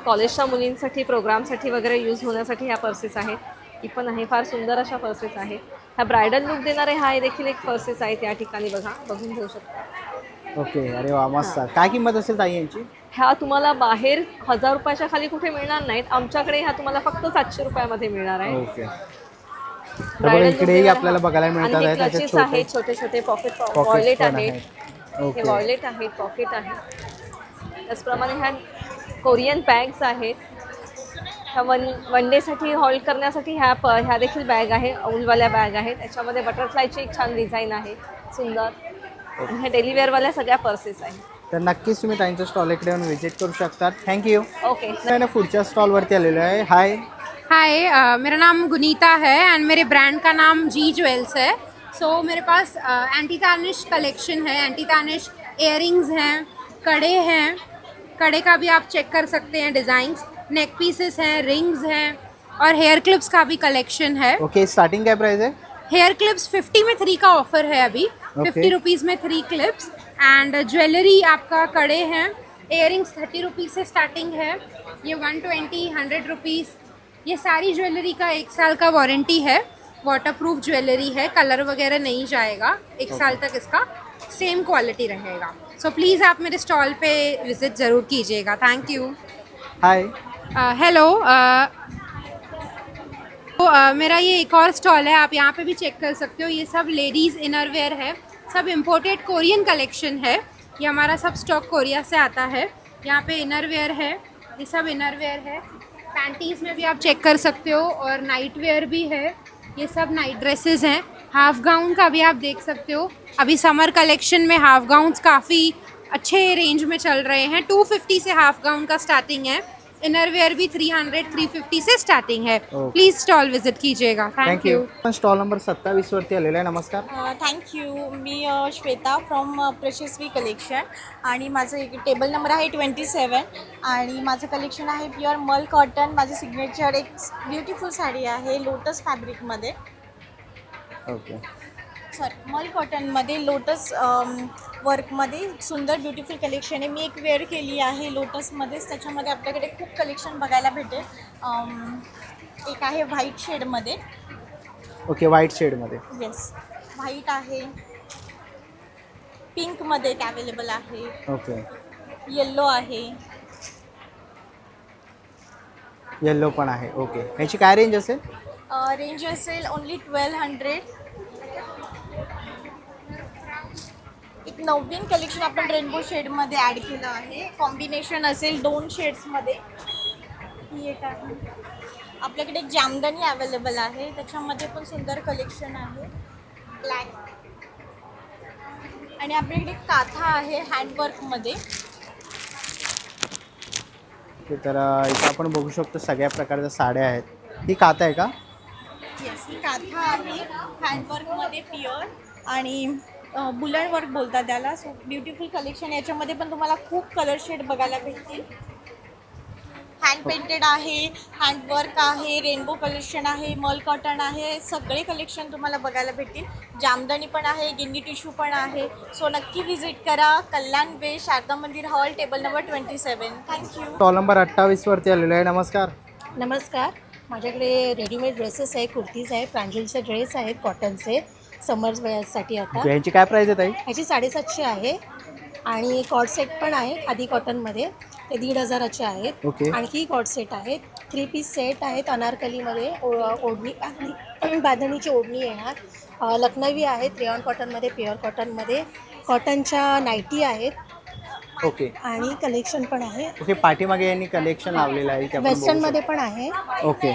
कॉलेजच्या मुलींसाठी प्रोग्रामसाठी वगैरे यूज होण्यासाठी ह्या पर्सेस आहेत. ही पण आहे, फार सुंदर अशा पर्सेस आहेत. ह्या ब्रायडल लुक देणारे हा देखील एक पर्सेस आहेत या ठिकाणी, बघून घेऊ शकता. ओके. अरे वा, मस्त. काय किंमत असेल ताई यांची? ह्या तुम्हाला बाहेर 1000 रुपयाच्या खाली कुठे मिळणार नाहीत. आमच्याकडे ह्या तुम्हाला फक्त 700 रुपयामध्ये मिळणार आहे. ओके. इकडेही आपल्याला बघायला मिळतात आहेत. क्लचेस आहेत, छोटे छोटे पॉकेट वॉलेट आहेत. हे वॉलेट आहेत, पॉकेट आहेत. त्याचप्रमाणे ह्या कोरियन बॅग्स आहेत. ह्या वन डेसाठी हॉल्ड करण्यासाठी ह्या देखील बॅग आहे, उलवाल्या बॅग आहेत. त्याच्यामध्ये बटरफ्लायची एक छान डिझाईन आहे, सुंदर. ह्या डेली वेअरवाल्या सगळ्या पर्सेस आहेत. तर नक्कीच तुम्ही त्यांच्या स्टॉल इकडे येऊन व्हिजिट करू शकता. थँक्यू. ओके. मैं पुढच्या स्टॉलवरती आलेलो आहे. हाय. हाय, मेरा नाम गुनीता है एंड मेरे ब्रांड का नाम जी ज्वेल्स है. सो मेरे पास एंटी तार्निश कलेक्शन है. एंटी तार्निश इयररिंग्स हैं, कड़े हैं, कड़े का भी आप चेक कर सकते हैं, डिज़ाइंस, नेक पीसेस हैं, रिंग्स हैं और हेयर क्लिप्स का भी कलेक्शन है. ओके. स्टार्टिंग क्या प्राइस है? हेयर क्लिप्स 50 में 3 का ऑफर है अभी. 50 रुपीज़ में 3 क्लिप्स. एंड ज्वेलरी आपका कड़े हैं, इयररिंग्स 30 रुपीज़ से स्टार्टिंग है. ये 120, 100 रुपीज़. ये सारी ज्वेलरी का 1 साल का वारंटी है. वाटरप्रूफ ज्वेलरी है, कलर वगैरह नहीं जाएगा. 1 साल तक इसका सेम क्वालिटी रहेगा. सो प्लीज़ आप मेरे स्टॉल पे विज़िट ज़रूर कीजिएगा. Thank you. हाय. हेलो. मेरा ये एक और स्टॉल है, आप यहाँ पे भी चेक कर सकते हो. ये सब लेडीज़ इनरवेयर है, सब इम्पोर्टेड कोरियन कलेक्शन है. ये हमारा सब स्टॉक कोरिया से आता है. यहाँ पे इनरवेयर है, ये सब इनरवेयर है. पैंटीज़ में भी आप चेक कर सकते हो और नाइट वेयर भी है. ये सब नाइट ड्रेसेस हैं. हाफ गाउन का भी आप देख सकते हो. अभी समर कलेक्शन में हाफ गाउन्स काफ़ी अच्छे रेंज में चल रहे हैं. 250 से हाफ गाउन का स्टार्टिंग है. इनरवेयर भी 300, 350 से स्टार्टिंग है. प्लीज़ स्टॉल विजिट कीजिएगा. Thank you. स्टॉल नंबर 27 वरती आलेलो आहे. नमस्कार. थँक्यू. मी श्वेता फ्रॉम प्रेशसवी कलेक्शन आणि माझं एक टेबल नंबर आहे 27 आणि माझं कलेक्शन आहे प्युअर मल कॉटन. माझं सिग्नेचर एक ब्युटिफुल साडी आहे लोटस फॅब्रिकमध्ये. ओके. सॉरी, मल कॉटनमध्ये लोटस वर्कमध्ये सुंदर ब्युटिफुल कलेक्शन आहे. मी एक वेअर केली आहे लोटसमध्येच. त्याच्यामध्ये आपल्याकडे खूप कलेक्शन बघायला भेटेल. एक आहे व्हाईट शेडमध्ये. ओके. व्हाईट शेडमध्ये. येस, व्हाईट आहे. पिंकमध्ये एक अवेलेबल आहे. ओके. येल्लो आहे. येल्लो पण आहे. ओके. याची काय रेंज असेल? रेंज असेल ओनली 1200. एक एक नवीन कलेक्शन आपण रेनबो शेडमध्ये ॲड केलं आहे. कॉम्बिनेशन असेल 2 शेड्समध्ये. ही एक आहे. आपल्याकडे एक जामदानी अवेलेबल आहे, त्याच्यामध्ये पण सुंदर कलेक्शन आहे. ब्लॅक आणि आपल्याकडे काथा आहे हँडवर्कमध्ये. तर इथं आपण बघू शकतो सगळ्या प्रकारच्या साड्या आहेत. ही काथा आहे का? येस, ही काथा आहे हँडवर्कमध्ये प्युअर आणि बुलंड वर्क बोलतात त्याला. So beautiful collection. याच्यामध्ये पण तुम्हाला खूप कलर शेड बघायला भेटतील. हँड पेंटेड आहे, हँडवर्क आहे, रेनबो कलेक्शन आहे, मल कॉटन आहे, सगळे कलेक्शन तुम्हाला बघायला भेटतील. जामदानी पण आहे, गिन्नी टिश्यू पण आहे. सो नक्की व्हिजिट करा. कल्याण वे, शारदा मंदिर hall, table number 27. Thank you. Stall number 28 वरती आलेलो आहे. नमस्कार. नमस्कार. माझ्याकडे रेडीमेड ड्रेसेस आहे, कुर्तीज आहे, प्रांजलचे ड्रेस आहेत कॉटनचे समर्स वेअरसाठी. आता यांची काय प्राइस आहे ताई? ह्याची 750 आहे आणि कॉट सेट पण आहे आधी कॉटनमध्ये, ते 1500चे आहेत. ओके. आणखी कॉट सेट आहेत, 3 पीस सेट आहेत अनारकलीमध्ये. ओढणी बांधणीची ओढणी येणार. लखनवी आहेत रेयॉन कॉटनमध्ये, प्युअर कॉटनमध्ये. कॉटनच्या नाईटी आहेत. ओके. आणि कलेक्शन पण आहे. ओके. पाठीमागे यांनी कलेक्शन लावलेलं आहे. ते आपण बघू वेस्टर्नमध्ये पण आहे. ओके.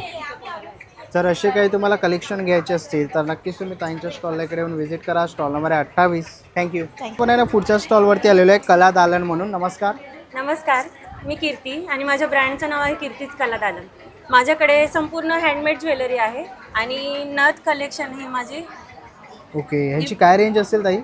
तर असे काही तुम्हाला कलेक्शन घ्यायचे असतील तर नक्कीच तुम्ही ताईंच्या स्टॉलला इकडे येऊन व्हिजिट करा. Stall number 28. थँक्यू. पण आहे ना पुढच्या स्टॉलवरती आलेलो आहे कला दालन म्हणून. नमस्कार. नमस्कार. मी कीर्ती आणि माझ्या ब्रँडचं नाव आहे कीर्तीच कला दालन. माझ्याकडे संपूर्ण हँडमेड ज्वेलरी आहे आणि नथ कलेक्शन हे माझे. ओके. ह्याची काय रेंज असेल ताई?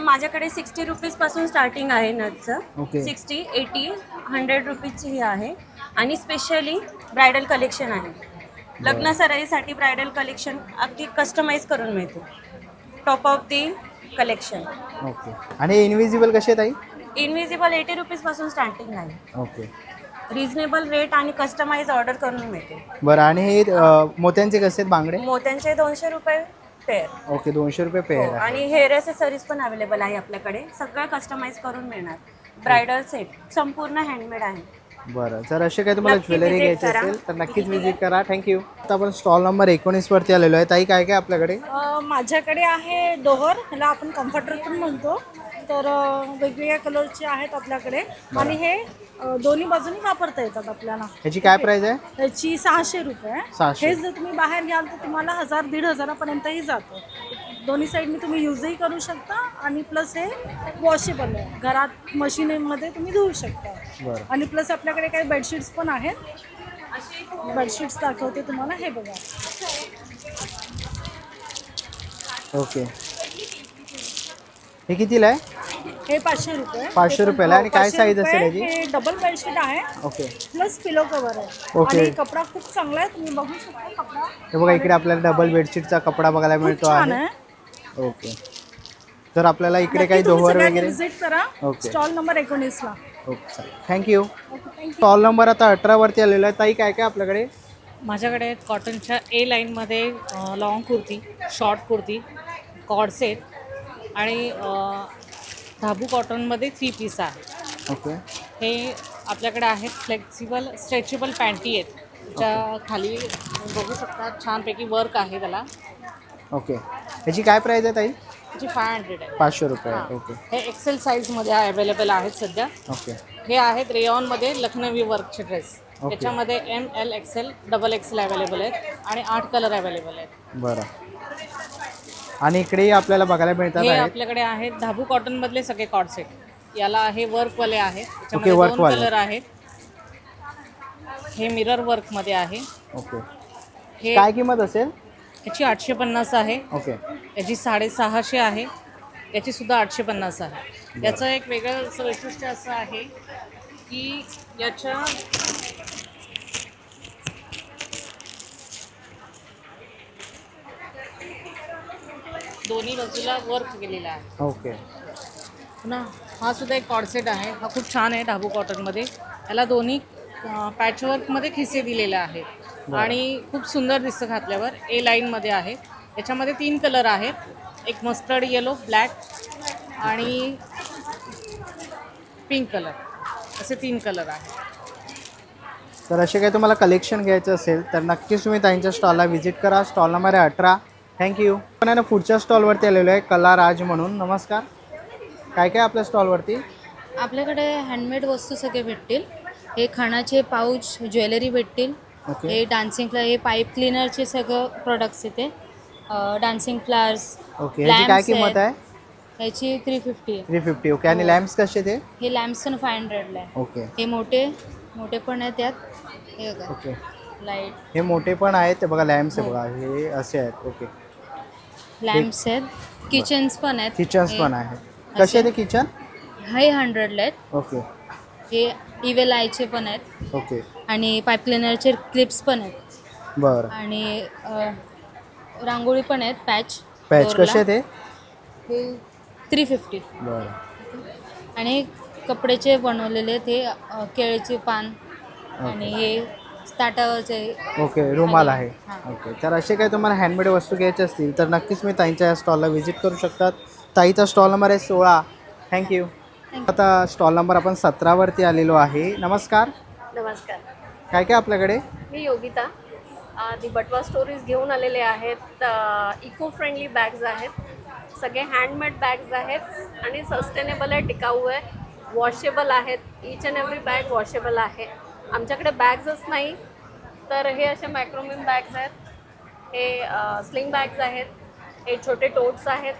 माझ्याकडे 60 रुपीजपासून स्टार्टिंग आहे नथचं. ओके. 60, 80, 100 रुपीजची ही आहे आणि स्पेशली ब्रायडल कलेक्शन आहे. लग्न सराईसाठी ब्रायडल कलेक्शन अगदी कस्टमाइज करून मिळते. Top of the collection. Okay. आणि इनविजिबल कसे आहे ताई? इनविजिबल 80 रुपीजपासून स्टार्टिंग आहे. ओके. रिजनेबल रेट आणि कस्टमाइज ऑर्डर करून मिळते. बरं. आणि हे मोत्यांचे कसे आहेत बांगडे? मोत्यांचे 200 रुपये पेअर. ओके. 200 रुपये पेअर आहे. आणि हेअर ॲसेसरीज पण अवेलेबल आहे आपल्याकडे. सगळं कस्टमाइज करून मिळणार. ब्रायडल सेट संपूर्ण हँडमेड आहे. बरं. जर असे काही तुम्हाला नक्की ज्वेलरी visit घ्यायची करा. असेल तर नक्कीच व्हिजिट करा. थँक्यू. आता आपण स्टॉल नंबर 19 वरती आलेलो आहे. ताई काय काय आपल्याकडे? माझ्याकडे आहे डोहर, ह्याला आपण कम्फर्टर पण म्हणतो. तर वेगवेगळ्या कलरचे आहेत आपल्याकडे आणि हे दोन्ही बाजूनी वापरता येतात आपल्याला. ह्याची काय प्राइस आहे? ह्याची 600 रुपये. 600. हे जर तुम्ही बाहेर घ्याल तर तुम्हाला 1000-1500पर्यंतही जातं. दोन्ही साईडनी तुम्ही यूजही करू शकता आणि प्लस हे वॉशेबल आहे. घरात मशीनमध्ये तुम्ही धुवू शकता. बरं. आणि प्लस आपल्याकडे काही बेडशीट्स पण आहेत. बेडशीट्स दाखवते तुम्हाला. हे बघा. ओके. हे कितीला आहे? हे 500 रुपये. 500 रुपयाला. आणि काय साईज असेल याची? हे डबल बेडशीट आहे. ओके. प्लस पिलो कवर आहे. ओके. आणि कपडा खूप चांगला आहे, तुम्ही बघू शकता कपडा. हे बघा इकडे आपल्याला डबल बेडशीटचा कपडा बघायला मिळतो छान आहे. आहे. ओके. तर आपल्याला इकडे नक्की काही तुम्ही दोहर सगळ्यांनी वगैरे. विजिट करा. ओके. स्टॉल नंबर 19 ला. ओके. थँक्यू. स्टॉल नंबर आता 18 वरती आलेला आहे. ताई काय काय आपल्याकडे? माझ्याकडे कॉटनच्या ए लाईनमध्ये long kurti, short kurti, cord set आणि धाबू कॉटनमध्ये 3 पीस आहे. ओके. हे आपल्याकडे आहेत फ्लेक्सिबल स्ट्रेचेबल पॅन्टी आहेत, ज्या खाली बघू शकता छानपैकी वर्क आहे त्याला. ओके. ह्याची काय प्राइस आहे ताई? त्याची 500 आहे. 500 रुपये. हां. ओके. हे एक्सेल साईजमध्ये अवेलेबल आहेत सध्या. ओके. हे आहेत रेयॉनमध्ये लखनवी वर्कचे ड्रेस. ओके. त्याच्यामध्ये ML, XL, XXL अवेलेबल आहेत आणि 8 कलर अवेलेबल आहेत. बरं. आणि इकडेही आपल्याला बघायला मिळतात हे आहेत. आपल्याकडे आहेत धाबू कॉटनमधले सगळे कॉर्ड सेट. याला हे वर्कवाले आहेत. ओके. त्याच्यामध्ये 2 वर्कवाले. कलर आहेत. हे मिरर वर्कमध्ये आहे. ओके. हे काय किंमत असेल? याची 850 आहे. ओके. याची 650 आहे. याची सुद्धा 850 आहे. याचं एक वेगळं असं वैशिष्ट्य असं आहे की याच्या दोन्ही बाजूला वर्क केलेला आहे. ओके. पुन्हा हा सुद्धा एक कॉर्ड आहे. हा खूप छान आहे धाबू कॉटनमध्ये. याला दोन्ही पॅचवर्कमध्ये खिसे दिलेले आहेत. बरं. आणि खूप सुंदर दिसतं घातल्यावर. ए लाईनमध्ये आहे. याच्यामध्ये 3 कलर आहेत. एक मस्टर्ड येलो, ब्लॅक आणि पिंक कलर, असे 3 कलर आहेत. तर असे काही तुम्हाला कलेक्शन घ्यायचं असेल तर नक्कीच तुम्ही त्यांच्या स्टॉलला व्हिजिट करा. स्टॉल नंबर आहे 18. थँक्यू. पण आहे ना पुढच्या स्टॉलवरती आलेलो आहे कला राज म्हणून. नमस्कार. काय काय आपल्या स्टॉलवरती? आपल्याकडे हँडमेड वस्तू सगळे भेटतील. हे खाण्याचे पाऊच, ज्वेलरी भेटतील. ओके. हे डान्सिंग हे पाईप क्लीनरचे सगळं प्रोडक्ट्स येते. Dancing flowers. ओके, ह्याची काय किंमत आहे? ह्याची 350 आहे. 350. ओके. आणि लॅम्प्स कसे ते? हे लॅम्प्स पण 500ला आहे. ओके. हे मोठे मोठे पण आहेत त्यात. हे बघा ओके. लाईट हे मोठे पण आहेत ते बघा, लॅम्प्स आहे बघा, हे असे आहेत. ओके. लॅम्प्स आहेत. किचन्स पण आहेत. किचन्स हे पण आहेत. कसे आहे ते किचन? हे 100ला आहेत. ओके. हे इवेल आयचे पण आहेत. ओके. आणि पाईप क्लिनरचे क्लिप्स पण आहेत. बरं. आणि रांगोळी पण आहेत. पॅच कसे आहे ते? हे 350. बरं. आणि कपड्याचे बनवलेले ते केळीचे पान आणि हे ताटावरचे. ओके, रुमाल आहे. हां. ओके. तर असे काही तुम्हाला हँडमेड वस्तू घ्यायचे असतील तर नक्कीच मी ताईंच्या या स्टॉलला व्हिजिट करू शकतात. ताईचा स्टॉल नंबर आहे 16. थँक्यू. आता स्टॉल नंबर आपण 17वरती आलेलो आहे. नमस्कार. नमस्कार. काय काय आपल्याकडे? मी योगिता. दी बटवा स्टोरीज घेऊन आलेले आहेत. इको फ्रेंडली बॅग्स आहेत. सगळे हँडमेड बॅग्स आहेत आणि सस्टेनेबल आहे, टिकाऊ आहे, वॉशेबल आहेत. Each and every bag washable आहे. आमच्याकडे बॅग्सच नाही तर हे असे मायक्रोमिन बॅग्स आहेत. हे स्लिंग बॅग्स आहेत. हे छोटे टोट्स आहेत.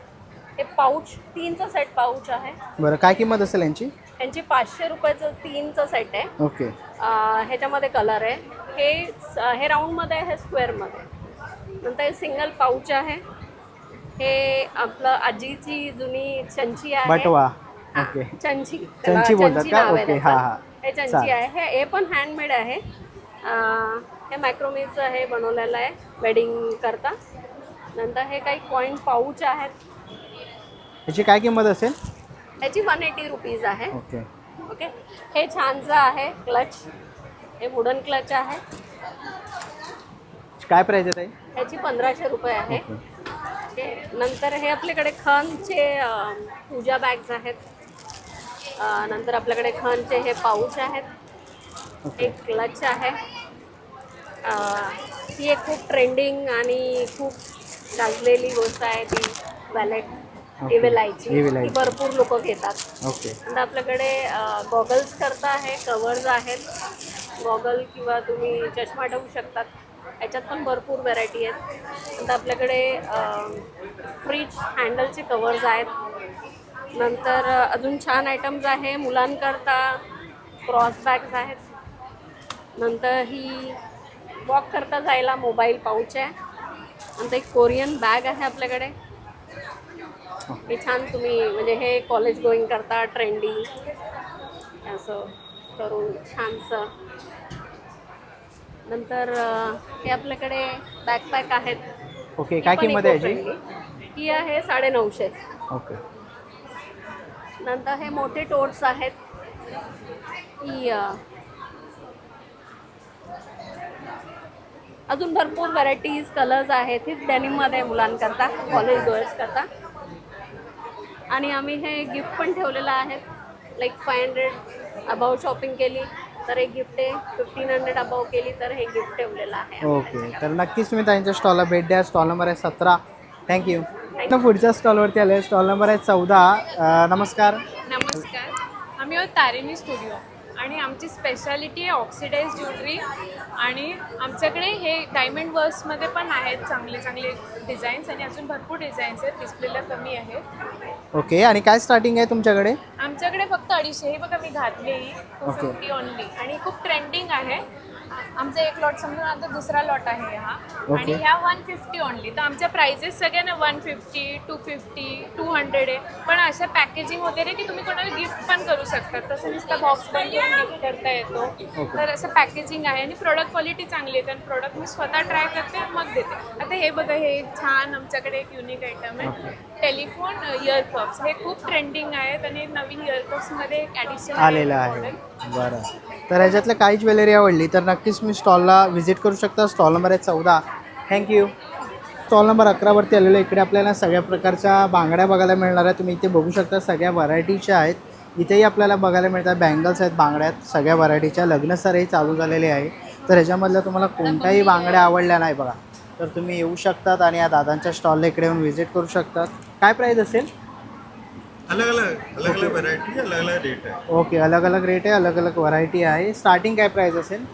हे पाऊच 3चा सेट पाऊच आहे. बरं, काय किंमत असेल यांची? यांची 500 रुपयाचं 3चा सेट आहे. ओके. ह्याच्यामध्ये कलर आहे. हे राऊंडमध्ये आहे, हे स्क्वेअरमध्ये. नंतर हे सिंगल पाऊच आहे. हे आपलं आजीची जुनी चंची आहे. बटवा. ओके. चंची चंची बोलतात का? नाव आहे ओके. त्याचं. हां हां. हे चंची आहे. हे पण हँडमेड आहे. हे मायक्रोमेचं हे बनवलेलं आहे वेडिंग करता. नंतर हे काही कॉईन पाऊच आहेत. याची काय किंमत असेल? ह्याची 180 रुपीज आहे. ओके. ओके. हे छानचं आहे क्लच. हे वुडन क्लच आहे. काय प्राईज आहे ताई? ह्याची 1500 रुपये आहे. ओके. नंतर हे आपल्याकडे खनचे पूजा बॅग्स आहेत. नंतर आपल्याकडे खनचे हे पाऊच आहेत. एक क्लच आहे. ही एक खूप ट्रेंडिंग आणि खूप गाजलेली गोष्ट आहे ती वॅलेट. इवेलायची. ती भरपूर लोक घेतात. ओके. नंतर आपल्याकडे गॉगल्स करता आहे, कवर्स आहेत. गॉगल किंवा तुम्ही चष्मा ठेवू शकतात. याच्यात पण भरपूर व्हरायटी आहेत. नंतर आपल्याकडे फ्रीज हँडलचे कवर्स आहेत. नंतर अजून छान आयटम्स आहे मुलांकरता. क्रॉस बॅग्स आहेत. नंतर ही वॉक करता जायला मोबाईल पाऊच आहे. नंतर एक कोरियन बॅग आहे आपल्याकडे. हे छान तुम्ही म्हणजे हे कॉलेज गोईंग करता ट्रेंडी असं करून छानसं. नंतर हे आपल्याकडे बॅकपॅक आहेत. ओके. काय किंमत आहे याची? ही आहे 950. ओके. नंतर हे मोठे टोट्स आहेत. ही अजून भरपूर व्हरायटीज कलर्स आहेत. ही डेनिममध्ये मुलांकरता, कॉलेज गोयर्स करता. आणि आम्ही हे गिफ्ट पण ठेवलेलं आहे. लाईक 500 अबाव शॉपिंग केली तर एक गिफ्ट आहे. 1500 अबाव केली तर हे गिफ्ट ठेवलेलं आहे. ओके. तर नक्कीच तुम्ही त्यांच्या स्टॉलला भेट द्या. स्टॉल नंबर आहे 17. थँक्यू. पुढच्या स्टॉलवरती आले. स्टॉल नंबर आहे 14. नमस्कार. नमस्कार. आम्ही आहोत तारिणी स्टुडिओ आणि आमची स्पेशालिटी आहे ऑक्सिडाइज ज्वेलरी. आणि आमच्याकडे हे डायमंड वर्क्समध्ये पण आहेत चांगले चांगले डिझाईन्स आणि अजून भरपूर डिझाईन्स आहेत. डिस्प्लेला कमी आहेत. ओके. आणि काय स्टार्टिंग आहे तुमच्याकडे? आमच्याकडे फक्त 250. हे बघा मी घातलेली 250 ओनली आणि खूप ट्रेंडिंग आहे. आमचा एक लॉट समजून आता दुसरा लॉट आहे हा. आणि ह्या 150 ओनली. तर आमच्या प्राइजेस सगळ्या ना 150, 250, 200 आहे. पण अशा पॅकेजिंग वगैरे की तुम्ही कोणाला गिफ्ट पण करू शकता. तसं नुसतं बॉक्स पण गिफ्ट करता येतो. तर असं पॅकेजिंग आहे आणि प्रोडक्ट क्वालिटी चांगली आहे. आणि प्रोडक्ट मी स्वतः ट्राय करते मग देते. आता हे बघा हे छान आमच्याकडे एक युनिक आयटम आहे. टेलिफोन इयरकप्स. हे खूप ट्रेंडिंग आहेत आणि नवीन इयरकप्समध्ये एक ॲडिशन आलेलं आहे. बरं. तर ह्याच्यातलं काही ज्वेलरी आवडली तर नक्कीच मी स्टॉलला व्हिजिट करू शकता. स्टॉल नंबर आहे 14. थँक्यू. स्टॉल नंबर 11वरती आलेलो. इकडे आपल्याला सगळ्या प्रकारच्या बांगड्या बघायला मिळणार आहे. तुम्ही इथे बघू शकता सगळ्या व्हरायटीच्या आहेत. इथेही आपल्याला बघायला मिळतात. बँगल्स आहेत, बांगड्या आहेत सगळ्या व्हरायटीच्या. लग्नसराई चालू झालेली आहे. तर ह्याच्यामधल्या तुम्हाला कोणत्याही बांगड्या आवडल्या नाही बघा तर तुम्ही येऊ शकतात आणि या दादांच्या स्टॉलला इकडे येऊन व्हिजिट करू शकतात. काय प्राईस असेल? अलग अलग वैरायटी अलग अलग रेट है। ओके, अलग अलग रेट आहे, अलग अलग व्हरायटी आहे. स्टार्टिंग काय प्राइस असेल?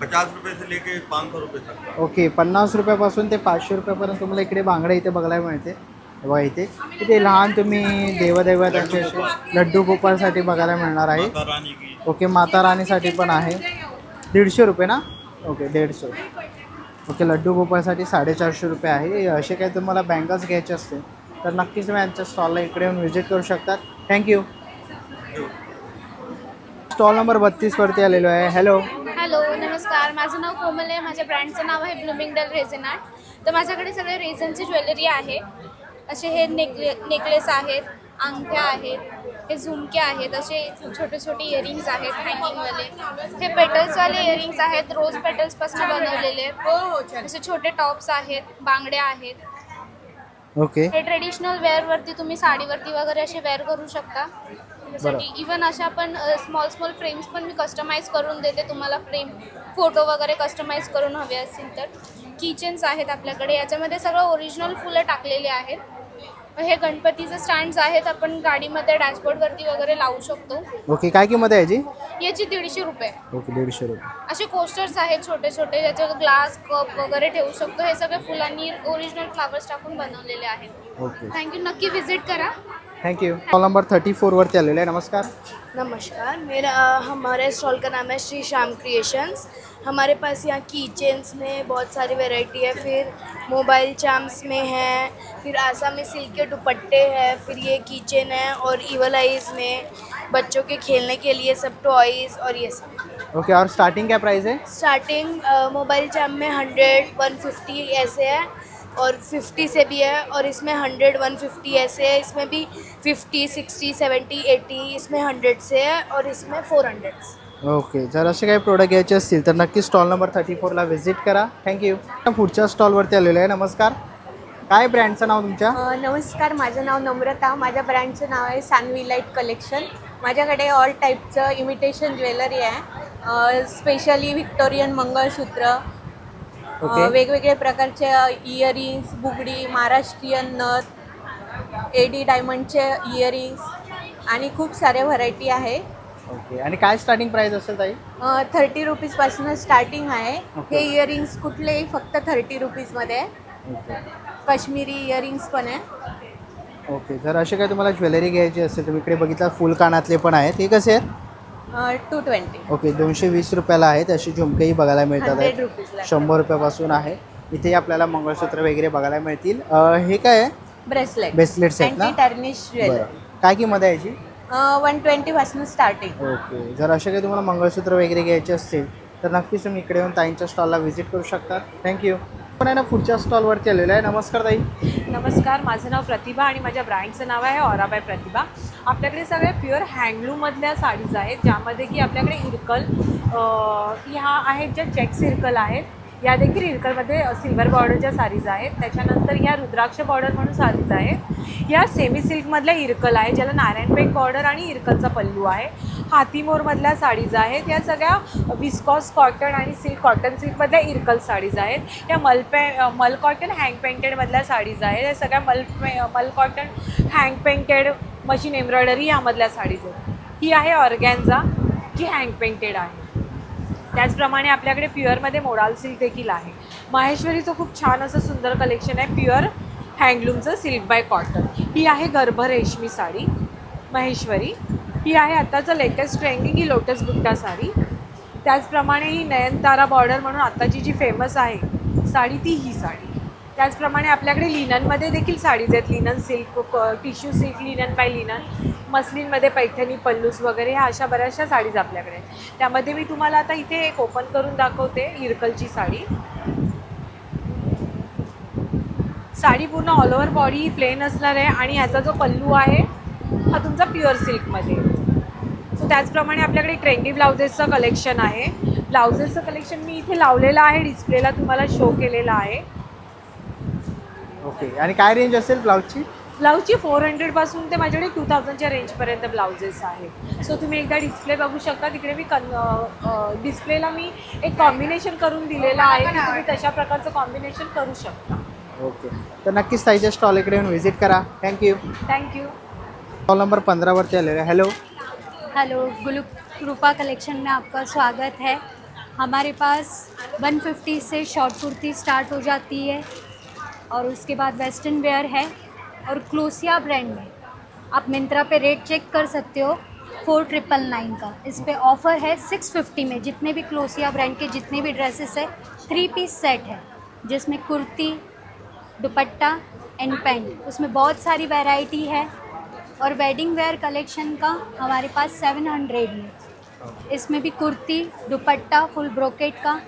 50 रुपये से लेके 500 रुपये तक। ओके, 50 रुपयापासून ते 500 रुपयापर्यंत तुम्हाला इकडे बांगडे इथे बघायला मिळते. बघा इथे लहान तुम्ही देवदेवतांचे असे लड्डू गोपाळसाठी बघायला मिळणार आहे. माता रानी की। ओके, माता रानीसाठी पण आहे. 150 रुपये ना? ओके, 150. ओके, लड्डू गोपाळसाठी 450 रुपये आहे. असे काही तुम्हाला बँगल्स घ्यायचे असते तर नक्कीच तुम्ही यांच्या स्टॉलला इकडे येऊन व्हिजिट करू शकतात. थँक्यू. स्टॉल नंबर 32वरती आलेलो आहे. हॅलो. हॅलो, नमस्कार. माझं नाव कोमल आहे. माझ्या ब्रँडचं नाव आहे ब्लूमिंगडल रेझिन आर्ट. तर माझ्याकडे सगळे रेझिनची ज्वेलरी आहे. असे हे नेकलेस आहेत, अंगठ्या आहेत, हे झुमके आहेत, असे छोटे छोटे इयरिंग्स आहेत हँगिंगवाले. हे पेटल्सवाले इयरिंग्स आहेत, रोज पेटल्सपासून बनवलेले. असे छोटे टॉप्स आहेत, बांगड्या आहेत. ओके. हे ट्रेडिशनल वेअरवरती तुम्ही साडीवरती वगैरे असे वेअर करू शकता. त्यासाठी इवन अशा पण स्मॉल फ्रेम्स पण मी कस्टमाइज करून देते तुम्हाला. फ्रेम फोटो वगैरे कस्टमाइज करून हवे असतील तर. किचन्स आहेत आपल्याकडे, याच्यामध्ये सगळं ओरिजिनल फुलं टाकलेले आहेत. हे गणपतीचे स्टँड्स आहेत, आपण गाडीमध्ये डॅशबोर्डवरती वगैरे लावू शकतो. ओके, काय किंमत आहे याची? याची 150 रुपये. ओके, 150 रुपये. असे कोस्टर्स आहेत छोटे छोटे, ज्याच्यात ग्लास कप वगैरे ठेवू शकतो. हे सगळे फुलांनी ओरिजिनल फ्लावर्स टाकून बनवलेले आहेत. Okay, thank you. नक्की विजिट करा. Thank you. स्टॉल नंबर 34वरती आलेला आहे. नमस्कार. नमस्कार. हमारे स्टॉल का नाम है श्री श्याम क्रिएशंस. हमारे पास यहाँ की चेन्स में बहुत सारी वैरायटी है, फिर मोबाइल चार्म्स में है, फिर आसामी सिल्क के दुपट्टे हैं, फिर ये की चेन है, और ईवल आइज में बच्चों के खेलने के लिए सब टॉयज़ और ये सब. ओके, और स्टार्टिंग क्या प्राइस है? स्टार्टिंग मोबाइल चार्म में 100, 150 ऐसे है, और 50 से भी है, और इसमें 100, 150 ऐसे है. इसमें भी 50, 60, 70, 80, इसमें 100 से है, और इसमें 400. ओके, जर असे काही प्रोडक्ट घ्यायचे असतील तर नक्की स्टॉल नंबर 34ला व्हिजिट करा. थँक्यू. पुढच्या स्टॉलवरती आलेलो आहे. नमस्कार. काय ब्रँडचं नाव तुमच्या? नमस्कार, माझं नाव नम्रता. माझ्या ब्रँडचं नाव आहे सान्वी लाईट कलेक्शन. माझ्याकडे ऑल टाईपचं इमिटेशन ज्वेलरी आहे, स्पेशली व्हिक्टोरियन मंगळसूत्र, वेगवेगळे प्रकारचे इयरिंग्स, बुगडी, महाराष्ट्रीयन नथ, एडी डायमंडचे इयरिंग्स आणि खूप सारे व्हरायटी आहे. ओके, आणि काय स्टार्टिंग प्राइस असेल ताई? 30 रुपीजपासून स्टार्टिंग आहे. हे इयरिंग्स कुठलेही फक्त 30 रुपीजमध्ये आहे. काश्मीरी इयरिंग्स पण आहे. ओके, जर असे काही तुम्हाला ज्वेलरी घ्यायची असेल तर इकडे बघितला फुल कानातले पण आहेत. हे कसे आहेत? 220. ओके, 220 रुपयाला आहेत. अशी झुमकेही बघायला मिळतात. 100 रुपीजला. 100 रुपयापासून आहे. इथे आपल्याला मंगळसूत्र वगैरे बघायला मिळतील. हे काय आहे? ब्रेसलेट्स आहेत ना? Anti tarnish jewellery. काय किंमत आहे याची? 120 पासून स्टार्टिंग. ओके, जर असे काही तुम्हाला मंगळसूत्र वगैरे घ्यायचे असतील तर नक्कीच तुम्ही इकडे येऊन ताईंच्या स्टॉलला व्हिजिट करू शकता. थँक्यू. पण आहे ना पुढच्या स्टॉलवरती आलेलं आहे. नमस्कार ताई. नमस्कार, माझं नाव प्रतिभा आणि माझ्या ब्रँडचं नाव आहे ऑरा बाय प्रतिभा. आपल्याकडे सगळे प्युअर हँडलूममधल्या साडीज आहेत, ज्यामध्ये की आपल्याकडे इरकल ह्या आहेत, ज्या चेक्स इरकल आहेत, या देखील इरकलमध्ये सिल्वर बॉर्डरच्या साडीज आहेत. त्याच्यानंतर ह्या रुद्राक्ष बॉर्डर म्हणून साडीज आहेत. ह्या सेमी सिल्कमधल्या इरकल आहे, ज्याला नारायणपेठ बॉर्डर आणि इरकलचा पल्लू आहे. हातीमोरमधल्या साडीज आहेत. या सगळ्या विस्कॉस कॉटन आणि कॉटन सिल्कमधल्या इरकल साडीज आहेत. या मल कॉटन हँग पेंटेडमधल्या साडीज आहेत. या सगळ्या मल cotton hang painted machine embroidery यामधल्या साडीज आहेत. ही आहे ऑर्गॅन्झा, जी हँग पेंटेड आहे. त्याचप्रमाणे आपल्याकडे प्युअरमध्ये मोडाल सिल्क देखील आहे. माहेश्वरीचं खूप छान असं सुंदर कलेक्शन आहे प्युअर हँडलूमचं सिल्क बाय कॉटन. ही आहे गर्भ रेशमी साडी महेश्वरी. ही आहे आत्ताचं लेटेस्ट ट्रेंडिंग ही लोटस बुट्टा साडी. त्याचप्रमाणे ही नयनतारा बॉर्डर म्हणून आत्ताची जी फेमस आहे साडी ती ही साडी. त्याचप्रमाणे आपल्याकडे लिननमध्ये देखील साडीज आहेत. Linen silk, tissue silk, linen by linen, मस्लिनमध्ये पैठणी, पल्लूस वगैरे ह्या अशा बऱ्याचशा साडीज आपल्याकडे आहेत. त्यामध्ये मी तुम्हाला आता इथे एक ओपन करून दाखवते इरकलची साडी. साडी पूर्ण ऑल ओव्हर बॉडी प्लेन असणार आहे आणि ह्याचा जो पल्लू आहे हा तुमचा प्युअर सिल्कमध्ये. सो त्याचप्रमाणे आपल्याकडे ट्रेंडी ब्लाउजेसचं कलेक्शन आहे. ब्लाउजेसचं कलेक्शन मी इथे लावलेलं आहे, डिस्प्लेला तुम्हाला शो केलेलं आहे. ओके, आणि काय रेंज असेल ब्लाउजची? ब्लाऊजची 400 ते माझ्याकडे 2000च्या रेंजपर्यंत ब्लाउजेस आहेत. सो तुम्ही एकदा डिस्प्ले बघू शकता. तिकडे मी डिस्प्लेला मी एक कॉम्बिनेशन करून दिलेलं आहे की तुम्ही तशा प्रकारचं कॉम्बिनेशन करू शकता. ओके, तर नक्कीच ताईच्या स्टॉल इकडे येऊन व्हिजिट करा. थँक्यू. थँक्यू. स्टॉल नंबर 15वरती आलेलं आहे. हॅलो. हेलो, गुलू कृपा कलेक्शन में आपका स्वागत है. हमारे पास 150 से शॉर्ट कुर्ती स्टार्ट हो जाती है और उसके बाद वेस्टर्न वेयर है और क्लोसिया ब्रांड में आप मिंत्रा पे रेट चेक कर सकते हो 4999 का. इस पे ऑफ़र है 650 में. जितने भी क्लोसिया ब्रांड के जितने भी ड्रेसेस है 3 पीस सेट है जिसमें कुर्ती, दुपट्टा एंड पैंट. उसमें बहुत सारी वैरायटी है और वेडिंग वेयर कलेक्शन का हमारे पास 700 में. इसमें भी कुर्ती, दुपट्टा, फुल ब्रोकेट का.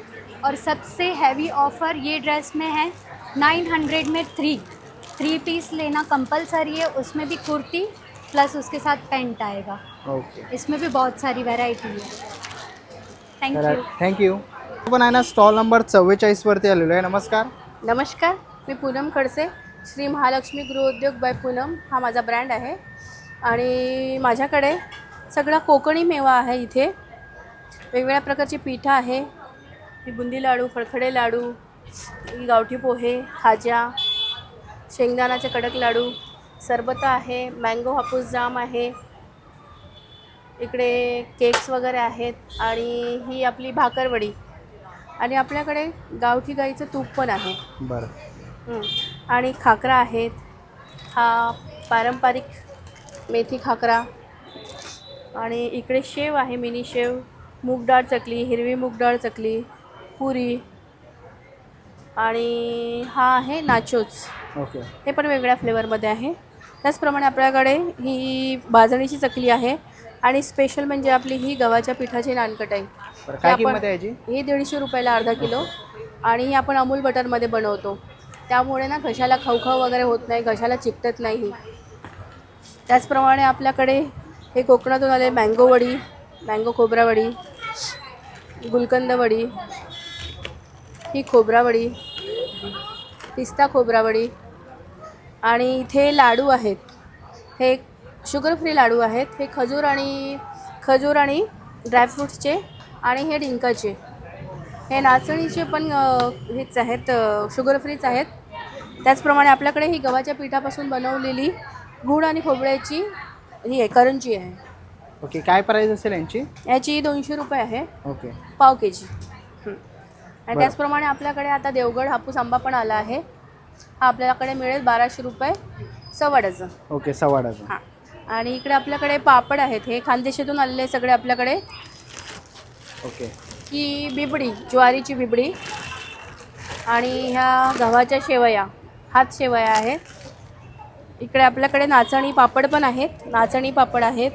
और सबसे हैवी ऑफ़र ये ड्रेस में है 900 में 3 पीस लेना कंपलसरी है. उसमें भी कुर्ती प्लस उसके साथ पैंट आएगा. ओके. इसमें भी बहुत सारी वैरायटी है. थँक्यू. थँक्यू. आपण आहे ना स्टॉल नंबर 44वरती आलेलो आहे. नमस्कार. नमस्कार, मी पूनम खडसे. श्री महालक्ष्मी गृहोद्योग बाय पूनम हा माझा ब्रँड आहे आणि माझ्याकडे सगळा कोकणी मेवा आहे. इथे वेगवेगळ्या प्रकारची पिठं आहे. ही बुंदी लाडू, खडखडे लाडू, गावठी पोहे, खाजा, शेंगदाण्याचे कडक लाडू, सरबत आहे, मँगो हापूस जाम आहे, इकडे केक्स वगैरे आहेत आणि ही आपली भाकरवडी आणि आपल्याकडे गावठी गाईचं तूप पण आहे. बरं. आणि खाकरा आहेत. हा पारंपरिक मेथी खाकरा आणि इकडे शेव आहे, मिनी शेव, मूग डाळ चकली, हिरवी मूग डाळ चकली, पुरी आणि हा आहे नाचोच. ओके. हे पण वेगळ्या फ्लेवरमध्ये आहे. त्याचप्रमाणे आपल्याकडे ही भाजणीची चकली आहे आणि स्पेशल म्हणजे आपली ही गव्हाच्या पिठाची नानकट आहे. काय किंमत आहे याची? ही 150 रुपयाला अर्धा किलो आणि ही आपण अमूल बटरमध्ये बनवतो. त्यामुळे ना घशाला खवखव वगैरे होत नाही, घशाला चिकटत नाही. त्याचप्रमाणे आपल्याकडे हे कोकणातून आले मँगो वडी, मँगो खोबरा वडी, गुलकंद वडी, ही खोबरा वडी, पिस्ता खोबरा वडी आणि इथे लाडू आहेत. हे शुगर फ्री लाडू आहेत. हे खजूर आणि ड्रायफ्रूट्सचे आणि हे डिंकाचे. हे नाचणीचे पण हेच आहेत, शुगर फ्रीच आहेत. त्याचप्रमाणे आपल्याकडे ही गव्हाच्या पिठापासून बनवलेली गूळ आणि खोबऱ्याची ही आहे करंजी आहे. ओके. काय प्राईस असेल यांची? याची 200 रुपये आहे. ओके. पाव के जी. आणि त्याचप्रमाणे आपल्याकडे आता देवगड हापूस आंबा पण आला आहे. हा आपल्याकडे मिळेल 1200 रुपये सव्वा डझन. ओके. सव्वा डझन. हां. आणि इकडे आपल्याकडे पापड आहेत. हे खानदेशातून आलेले सगळे आपल्याकडे. ओके. ही बिबडी, ज्वारीची बिबडी आणि ह्या गव्हाच्या शेवया, हात शेवया आहेत. इकडे आपल्याकडे नाचणी पापड पण आहेत. नाचणी पापड आहेत.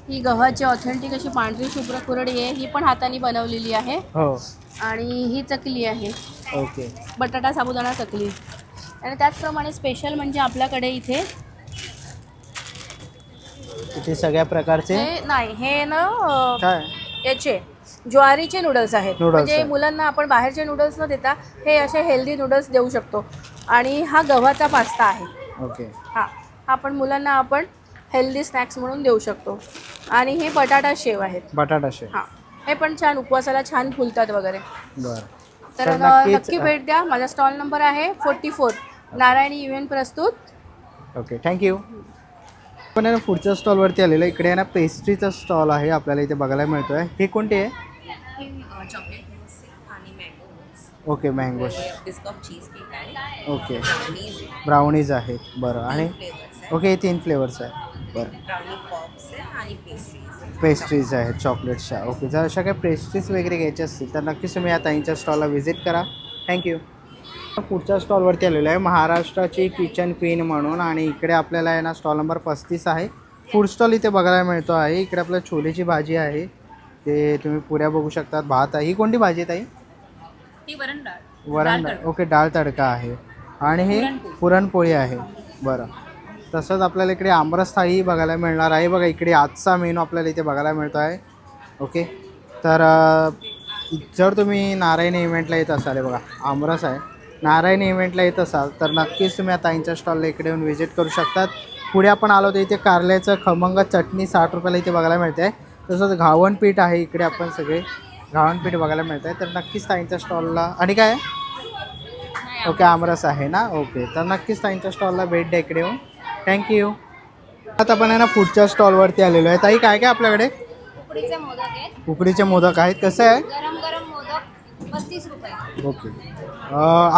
ही गव्हाची ऑथेंटिक अशी पांढरी शुभ्र कुरडी आहे. ही पण हाताने बनवलेली आहे. हो. आणि ही चकली आहे. ओके. बटाटा साबुदाणा चकली. आणि त्याचप्रमाणे स्पेशल म्हणजे आपल्याकडे इथे सगळ्या प्रकारचे हे नाही, हे ना काय याचे ज्वारीचे नूडल्स आहेत. म्हणजे आहे. मुलांना आपण बाहेरचे नूडल्स न देता हे असे हेल्दी नूडल्स देऊ शकतो. आणि हा गव्हाचा पास्ता आहे. ओके. हा आपण मुलांना आपण हेल्दी स्नॅक्स म्हणून देऊ शकतो. आणि हे बटाटा शेव आहेत. बटाटा शेव. हां, हे पण छान उपवासाला छान फुलतात वगैरे. बरं. तर नक्की भेट द्या. माझा स्टॉल नंबर आहे 44, नारायणी इव्हेंट प्रस्तुत. ओके. थँक्यू. पण आहे ना पुढच्या स्टॉलवरती आलेलं आहे. इकडे आहे ना पेस्ट्रीचा स्टॉल आहे आपल्याला इथे बघायला मिळतो आहे. हे कोणते आहे? ओके. मँगो. ओके. ब्राउनीज आहेत. बरं. आणि ओके, हे 3 फ्लेवर्स आहे. बरं. पेस्ट्रीज आहेत चॉकलेट्सच्या. ओके. जर अशा काही पेस्ट्रीज वगैरे घ्यायचे असतील तर नक्कीच तुम्ही या ताईंच्या स्टॉलला व्हिजिट करा. थँक्यू. पुढच्या स्टॉलवरती आलेलो आहे महाराष्ट्राची किचन क्वीन म्हणून आणि इकडे आपल्याला आहे ना स्टॉल नंबर 35 आहे. फूड स्टॉल इथे बघायला मिळतो आहे. इकडे आपल्याला छोलेची भाजी आहे, ते तुम्ही पुऱ्या बघू शकतात. भात आहे. ही कोणती भाजी आहे ताई? ही वरण डाळ. ओके. डाळ तडका आहे आणि हे पुरणपोळी आहे. बरं. तसंच आपल्याला इकडे आमरस थाळी बघायला मिळणार आहे. बघा इकडे आजचा मेनू आपल्याला इथे बघायला मिळतो आहे. ओके. तर जर तुम्ही नारायणी इव्हेंटला येत असाल, बघा आमरस आहे, नारायणी इव्हेंटला येत असाल तर नक्कीच तुम्ही आता ताईंच्या स्टॉलला इकडे येऊन व्हिजिट करू शकतात. पुढे आपण आलो तर इथे कारल्याचं खमंग चटणी 60 रुपयाला इथे बघायला मिळते आहे. तसंच घावण पीठ आहे. इकडे आपण सगळे घावण पीठ बघायला मिळत आहे. तर नक्कीच ताईंच्या स्टॉलला. आणि काय ओके, आमरस आहे ना. ओके. तर नक्कीच ताईंच्या स्टॉलला भेट द्या इकडे येऊन. थँक्यू. आता आपण आहे ना पुढच्या स्टॉलवरती आलेलो आहे. ताई काय काय आपल्याकडे? उकडीचे मोदक आहेत, उकडीचे मोदक आहेत. कसं आहे? गरम गरम मोदक 35 रुपये. ओके.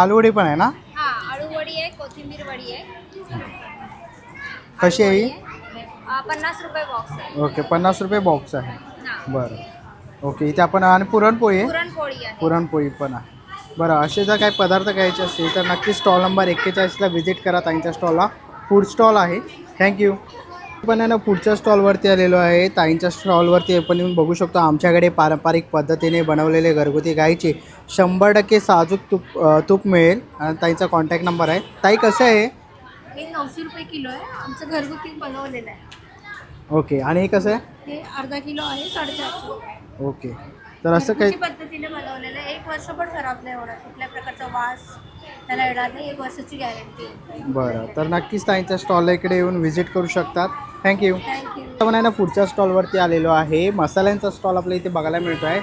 आलूवडी पण आहे ना? हा, आळू वडी आहे, कोथिंबीर वडी आहे. कशी आहे ही? 50 रुपये बॉक्स आहे. ओके, 50 रुपये बॉक्स आहे. हा. बरं. ओके, इथे आपण आणि पुरणपोळी आहे. पुरणपोळी आहे. पुरणपोळी पण आहे. बरं, असे जर काही पदार्थ घ्यायचे असतील तर नक्की स्टॉल नंबर 41ला व्हिजिट करा. ताईंच्या स्टॉलला फूड स्टॉल आहे. थँक्यू. पण आहे ना पुढच्या स्टॉलवरती आलेलो आहे. ताईंच्या स्टॉलवरती आपण येऊन बघू शकतो आमच्याकडे पारंपरिक पद्धतीने बनवलेले घरगुती गाईचे 100% साजूक तूप मिळेल. आणि ताईंचा कॉन्टॅक्ट नंबर आहे. ताई कसं आहे? हे 900 रुपये किलो आहे. आमचं घरगुती बनवलेलं आहे. ओके. आणि हे कसं आहे? हे अर्धा किलो आहे 450 रुपये. ओके. तर असं काही घरगुती पद्धतीने बनवलेलं आहे. 1 वर्ष पण खराब नाही होणार. कुठल्या प्रकारचा वास त्याला येणार नाही. 1 वर्षाची गॅरंटी आहे. बरं, तर नक्कीच ताईंच्या स्टॉलला इकडे येऊन व्हिजिट करू शकतात. थँक्यू. आपण आहे ना पुढच्या स्टॉलवरती आलेलो आहे. मसाल्यांचा स्टॉल आपल्या इथे बघायला मिळतो आहे.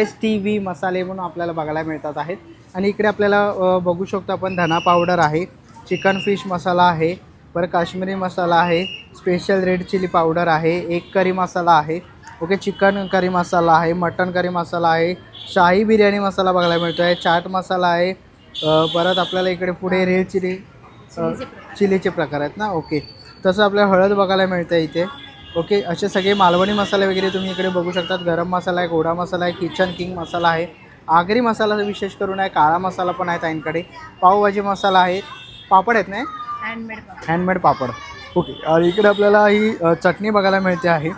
STV मसाले म्हणून आपल्याला बघायला मिळतात आहेत. आणि इकडे आपल्याला बघू शकतो आपण धना पावडर आहे, चिकन फिश मसाला आहे, परत काश्मीरी मसाला आहे, स्पेशल रेड चिली पावडर आहे, एक करी मसाला आहे, ओके, चिकन करी मसाला आहे, मटन करी मसाला आहे, शाही बिर्याणी मसाला बघायला मिळतो आहे, चाट मसाला आहे. परत आपल्याला इकडे पुढे रेड चिलीचे प्रकार आहेत ना. ओके. तसं आपल्याला हळद बघायला मिळतं आहे इथे. ओके. असे सगळे मालवणी मसाले वगैरे तुम्ही इकडे बघू शकतात. गरम मसाला आहे, गोडा मसाला आहे, किचन किंग मसाला आहे, आगरी मसाला विशेष करून आहे, काळा मसाला पण आहे ताईंकडे, पावभाजी मसाला आहे, पापड आहेत ना, हँडमेड पापड. ओके. आणि इकडे आपल्याला ही चटणी बघायला मिळते आहे.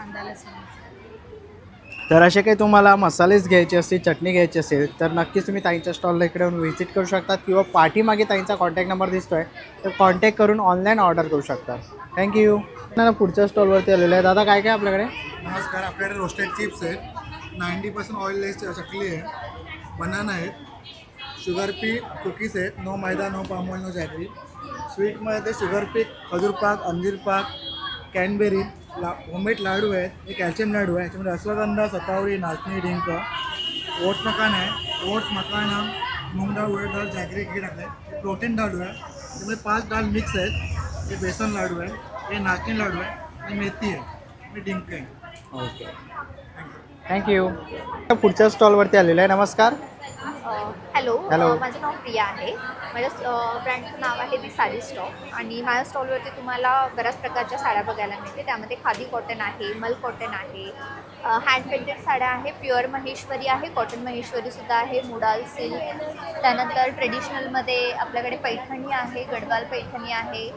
तर असे काही तुम्हाला मसालेच घ्यायचे असतील, चटणी घ्यायची असेल तर नक्कीच तुम्ही ताईंच्या स्टॉलला इकडे येऊन व्हिजिट करू शकतात. किंवा पाठीमागे ताईंचा कॉन्टॅक्ट नंबर दिसतो आहे, तर कॉन्टॅक्ट करून ऑनलाईन ऑर्डर करू शकतात. थँक्यू. पुढच्या स्टॉलवरती आलेलं आहे. दादा काय काय आपल्याकडे? नमस्कार. आपल्याकडे रोस्टेड चिप्स आहेत, 90% ऑइललेस चकली आहे, बनाना आहेत, शुगर पीक कुकीज आहेत, no maida, no palm oil, no jaggery. स्वीटमध्ये शुगर पीक, खजूर पाक, अंजीर पाक, कॅनबेरी, होममेड लाडू आहेत, हे कॅल्शियम लाडू आहे, याच्यामध्ये अश्वगंधा, सतावरी, नाचणी, डिंक, ओट्स मकान आहे, ओट्स मकाना, मूग डाळ, उडद डाळ, जॅगरी हे टाकलं आहे, प्रोटीन लाडू आहे, त्यामध्ये 5 डाळ मिक्स आहेत, हे बेसन लाडू आहे, हे नाचणी लाडू आहे, हे मेथी आहे, हे डिंक आहे. Okay, thank you. पुढच्या स्टॉलवरती आलेलं आहे. नमस्कार. हॅलो. हॅलो. माझं नाव प्रिया आहे. माझ्या ब्रँडचं नाव आहे दी साडी स्टॉक. आणि माझ्या स्टॉलवरती तुम्हाला बऱ्याच प्रकारच्या साड्या बघायला मिळते. त्यामध्ये खादी कॉटन आहे, मल कॉटन आहे, हँड पेंटेड साड्या आहे, प्युअर महेश्वरी आहे, कॉटन महेश्वरीसुद्धा आहे, मुडाल सिल्क, त्यानंतर ट्रेडिशनलमध्ये आपल्याकडे पैठणी आहे, गडवाल पैठणी आहे,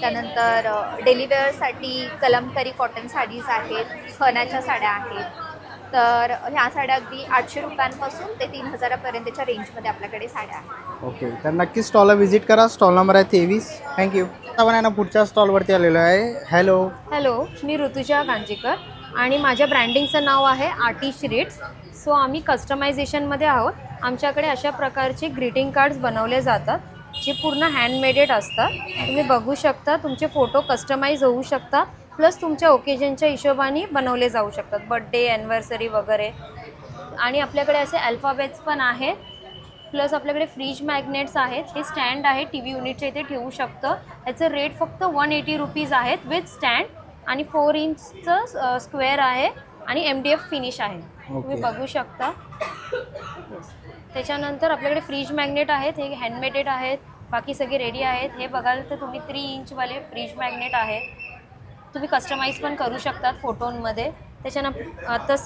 त्यानंतर डेलीवेअरसाठी कलमकरी कॉटन साडीज आहेत, खणाच्या साड्या आहेत. तर ह्या साड्या अगदी 800 रुपयांपासून ते 3000 पर्यंतच्या रेंजमध्ये आपल्याकडे साड्या आहेत. ओके. तर नक्की स्टॉलला व्हिजिट करा. स्टॉल नंबर आहे 23. थँक्यू. आपण आहे ना पुढच्या स्टॉलवरती आलेलो आहे. हॅलो. हॅलो, मी ऋतुजा गांजेकर आणि माझ्या ब्रँडिंगचं नाव आहे आर्टिस्ट रेट्स. सो आम्ही कस्टमायझेशनमध्ये आहोत. आमच्याकडे अशा प्रकारचे ग्रीटिंग कार्ड्स बनवले जातात जे पूर्ण हँडमेडेड असतात. तुम्ही बघू शकता, तुमचे फोटो कस्टमाइज होऊ शकतात, प्लस तुमच्या ओकेजनच्या हिशोबाने बनवले जाऊ शकतात, बड्डे, ॲनिव्हर्सरी वगैरे. आणि आपल्याकडे असे अल्फाबेट्स पण आहेत, प्लस आपल्याकडे फ्रीज मॅग्नेट्स आहेत. हे स्टँड आहे, टी व्ही युनिटच्या इथे ठेवू शकतं. याचं रेट फक्त 180 रुपीज आहेत विथ स्टँड. आणि 4 इंचचं स्क्वेअर आहे आणि MDF फिनिश आहे. तुम्ही बघू शकता. त्याच्यानंतर आपल्याकडे फ्रीज मॅग्नेट आहेत, हे हँडमेडेड आहेत, बाकी सगळे रेडी आहेत. हे बघाल तर तुम्ही 3 इंचवाले फ्रीज मॅग्नेट आहे, तुम्ही कस्टमाइज पण करू शकतात फोटोंमध्ये. त्याच्यानं आता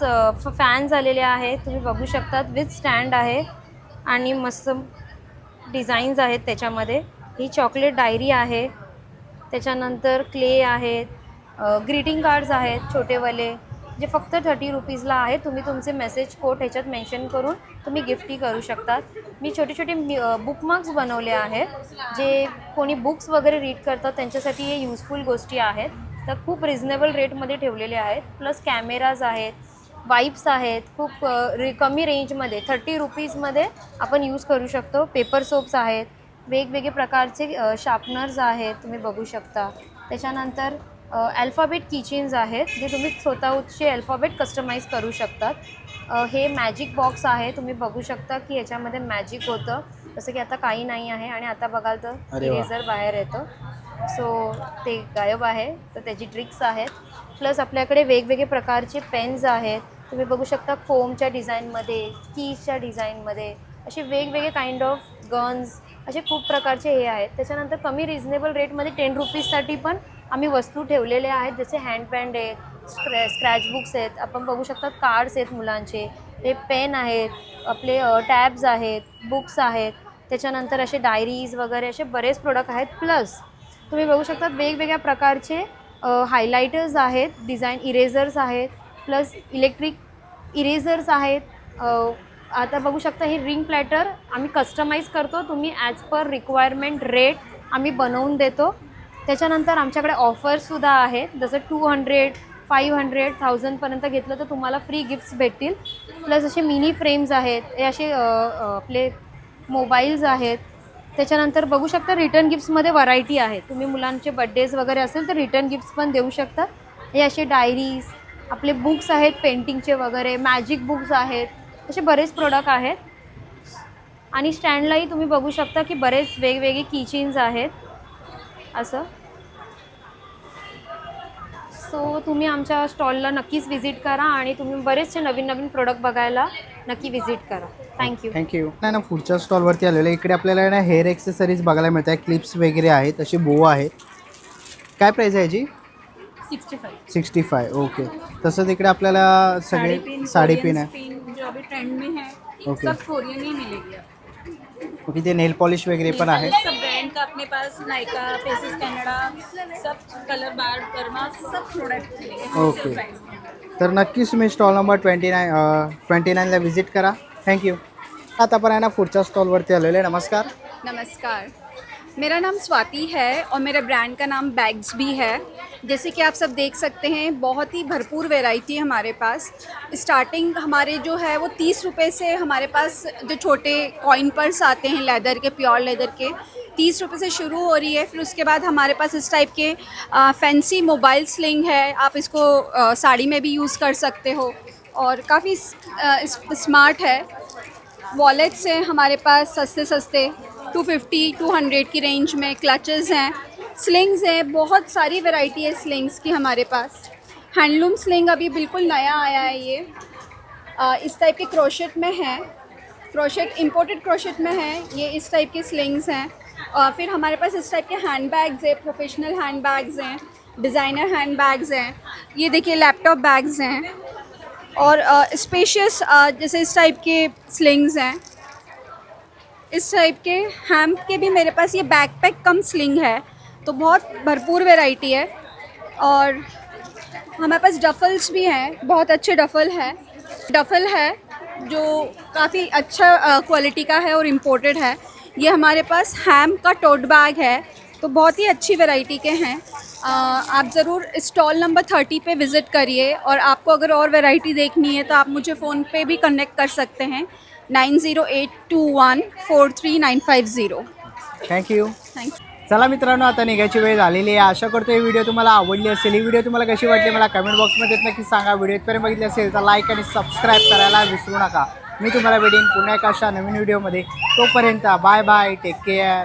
फॅन्स आलेले आहेत, तुम्ही बघू शकतात, विथ स्टँड आहे आणि मस्त डिझाईन्स आहेत त्याच्यामध्ये. ही चॉकलेट डायरी आहे, त्याच्यानंतर क्ले आहेत, ग्रीटिंग कार्ड्स आहेत छोटेवाले, जे फक्त 30 रुपीजला आहे. तुम्ही तुमचे मेसेज कोड ह्याच्यात मेन्शन करून तुम्ही गिफ्टही करू शकतात. मी छोटे छोटे बुकमार्क्स बनवले आहेत, जे कोणी बुक्स वगैरे रीड करतात त्यांच्यासाठी हे यूजफुल गोष्टी आहेत. तर खूप रिजनेबल रेटमध्ये ठेवलेले आहेत. प्लस कॅमेराज आहेत, वाईप्स आहेत, खूप कमी रेंजमध्ये 30 रुपीजमध्ये आपण यूज करू शकतो. पेपर सोप्स आहेत, वेगवेगळे प्रकारचे शार्पनर्स आहेत, तुम्ही बघू शकता. त्याच्यानंतर अल्फाबेट किचेन्स आहेत, जे तुम्ही स्वतःचे अल्फाबेट कस्टमाइज करू शकतात. हे मॅजिक बॉक्स आहे, तुम्ही बघू शकता की याच्यामध्ये मॅजिक होतं, जसं की आता काही नाही आहे. आणि आता बघाल तर इरेझर बाहेर येतं. सो ते गायब आहे, तर त्याची ट्रिक्स आहेत. प्लस आपल्याकडे वेगवेगळे प्रकारचे पेन्स आहेत. तुम्ही बघू शकता फोमच्या डिझाईनमध्ये, कीजच्या डिझाईनमध्ये, असे वेगवेगळे काइंड ऑफ गन्स, असे खूप प्रकारचे हे आहेत. त्याच्यानंतर कमी रिजनेबल रेटमध्ये 10 रुपीजसाठी पण आम्ही वस्तू ठेवलेल्या आहेत, जसे हँडपॅड आहेत, स्क्रॅच बुक्स आहेत, आपण बघू शकता कार्ड्स आहेत मुलांचे, ते पेन आहेत, आपले टॅब्स आहेत, बुक्स आहेत, त्याच्यानंतर असे डायरीज वगैरे असे बरेच प्रोडक्ट आहेत. प्लस तुम्ही बघू शकता वेगवेगळ्या प्रकारचे हायलायटर्स आहेत, डिझाईन इरेझर्स आहेत, प्लस इलेक्ट्रिक इरेझर्स आहेत. आता बघू शकता हे रिंग प्लॅटर आम्ही कस्टमाइज करतो, तुम्ही ॲज पर रिक्वायरमेंट रेट आम्ही बनवून देतो. त्याच्यानंतर आमच्याकडे ऑफर्ससुद्धा आहेत, जसं 200, 500, 1000पर्यंत घेतलं तर तुम्हाला फ्री गिफ्ट्स भेटतील. प्लस असे मिनी फ्रेम्स आहेत, हे असे आपले मोबाईल्स आहेत. त्याच्यानंतर बघू शकता रिटर्न गिफ्ट्समध्ये व्हरायटी आहे, तुम्ही मुलांचे बड्डेज वगैरे असेल तर रिटर्न गिफ्ट्स पण देऊ शकता. हे असे डायरीज, आपले बुक्स आहेत पेंटिंगचे वगैरे, मॅजिक बुक्स आहेत, असे बरेच प्रोडक्ट आहेत. आणि स्टँडलाही तुम्ही बघू शकता की बरेच वेगवेगळे कीचेन्स आहेत असं. सो तुम्ही आमच्या स्टॉलला नक्कीच व्हिजिट करा आणि तुम्ही बरेचसे नवीन नवीन प्रोडक्ट बघायला नक्की व्हिजिट करा. थँक्यू. नाही ना, पुढच्या स्टॉलवरती आलेलं आहे. इकडे आपल्याला ना हेअर एक्सेसरीज बघायला मिळत आहे, क्लिप्स वगैरे आहेत, असे बो आहेत. काय प्राईस आहे याची? 65. ओके. तसंच इकडे आपल्याला सगळे साडी पिन आहे. जो अभी ट्रेंड में है, ओके. सब कोरियन ही मिलेगी आपको। ओके, ते नेल पॉलिश वगैरे पण आहे. सब ब्रांड का अपने पास नाइका, फेसिस कॅनडा, सब कलर बार कर्मा, सब प्रोडक्ट मिलेंगे ओके. तर नक्कीच तुम्ही स्टॉल नंबर 29ला व्हिजिट करा. थँक्यू. आता आपण आहे ना पुढच्या स्टॉलवरती आलेले. नमस्कार. नमस्कार, मेरा नाम स्वाति है और मेरे ब्रांड का नाम बैग्स भी है. जैसे कि आप सब देख सकते हैं, बहुत ही भरपूर वैरायटी है हमारे पास. स्टार्टिंग हमारे जो है वो 30 रुपये से हमारे पास जो छोटे कॉइन पर्स आते हैं लेदर के, प्योर लेदर के, 30 रुपये से शुरू हो रही है. फिर उसके बाद हमारे पास इस टाइप के फैंसी मोबाइल स्लिंग है, आप इसको साड़ी में भी यूज़ कर सकते हो और काफ़ी स्मार्ट है. वॉलेट्स हैं हमारे पास सस्ते 250, 200 की रेंज में. क्लचेस हैं, स्लिंग्स हैं, बहुत सारी वैरायटी है स्लिंग्स की हमारे पास. हैंडलूम स्लिंग अभी बिल्कुल नया आया है ये. इस टाइप के क्रोशेट में है, क्रोशेट इम्पोर्टेड क्रोशेट में है ये. इस टाइप के स्लिंग्स हैं. फिर हमारे पास इस टाइप के हैंड बैग्स हैं, प्रोफेशनल हैंड बैग्स हैं, डिज़ाइनर हैंड बैग्स हैं. ये देखिए लैपटॉप बैग्स हैं और स्पेशियस जैसे इस टाइप के स्लिंग्स हैं. इस टाइप के हैम्प के भी मेरे पास ये बैकपैक कम स्लिंग है, तो बहुत भरपूर वैरायटी है. और हमारे पास डफ़ल्स भी हैं, बहुत अच्छे डफ़ल है जो काफ़ी अच्छा क्वालिटी का है और इम्पोर्टेड है. ये हमारे पास हैम्प का टोट बैग है, तो बहुत ही अच्छी वैरायटी के हैं. आप ज़रूर स्टॉल नंबर 30 पे विज़िट करिए. और आपको अगर और वैरायटी देखनी है तो आप मुझे फ़ोन पे भी कनेक्ट कर सकते हैं 9082143950. थँक्यू. चला मित्रांनो, आता निघायची वेळ झालेली आहे. आशा करतो ही व्हिडिओ तुम्हाला आवडली असेल. ही व्हिडिओ तुम्हाला कशी वाटली मला कमेंट बॉक्समध्ये नक्की सांगा. व्हिडिओ इथपर्यंत बघितली असेल तर लाईक आणि सबस्क्राईब करायला विसरू नका. मी तुम्हाला भेटेन पुन्हा एका अशा नवीन व्हिडिओमध्ये. तोपर्यंत बाय बाय, टेक केअर.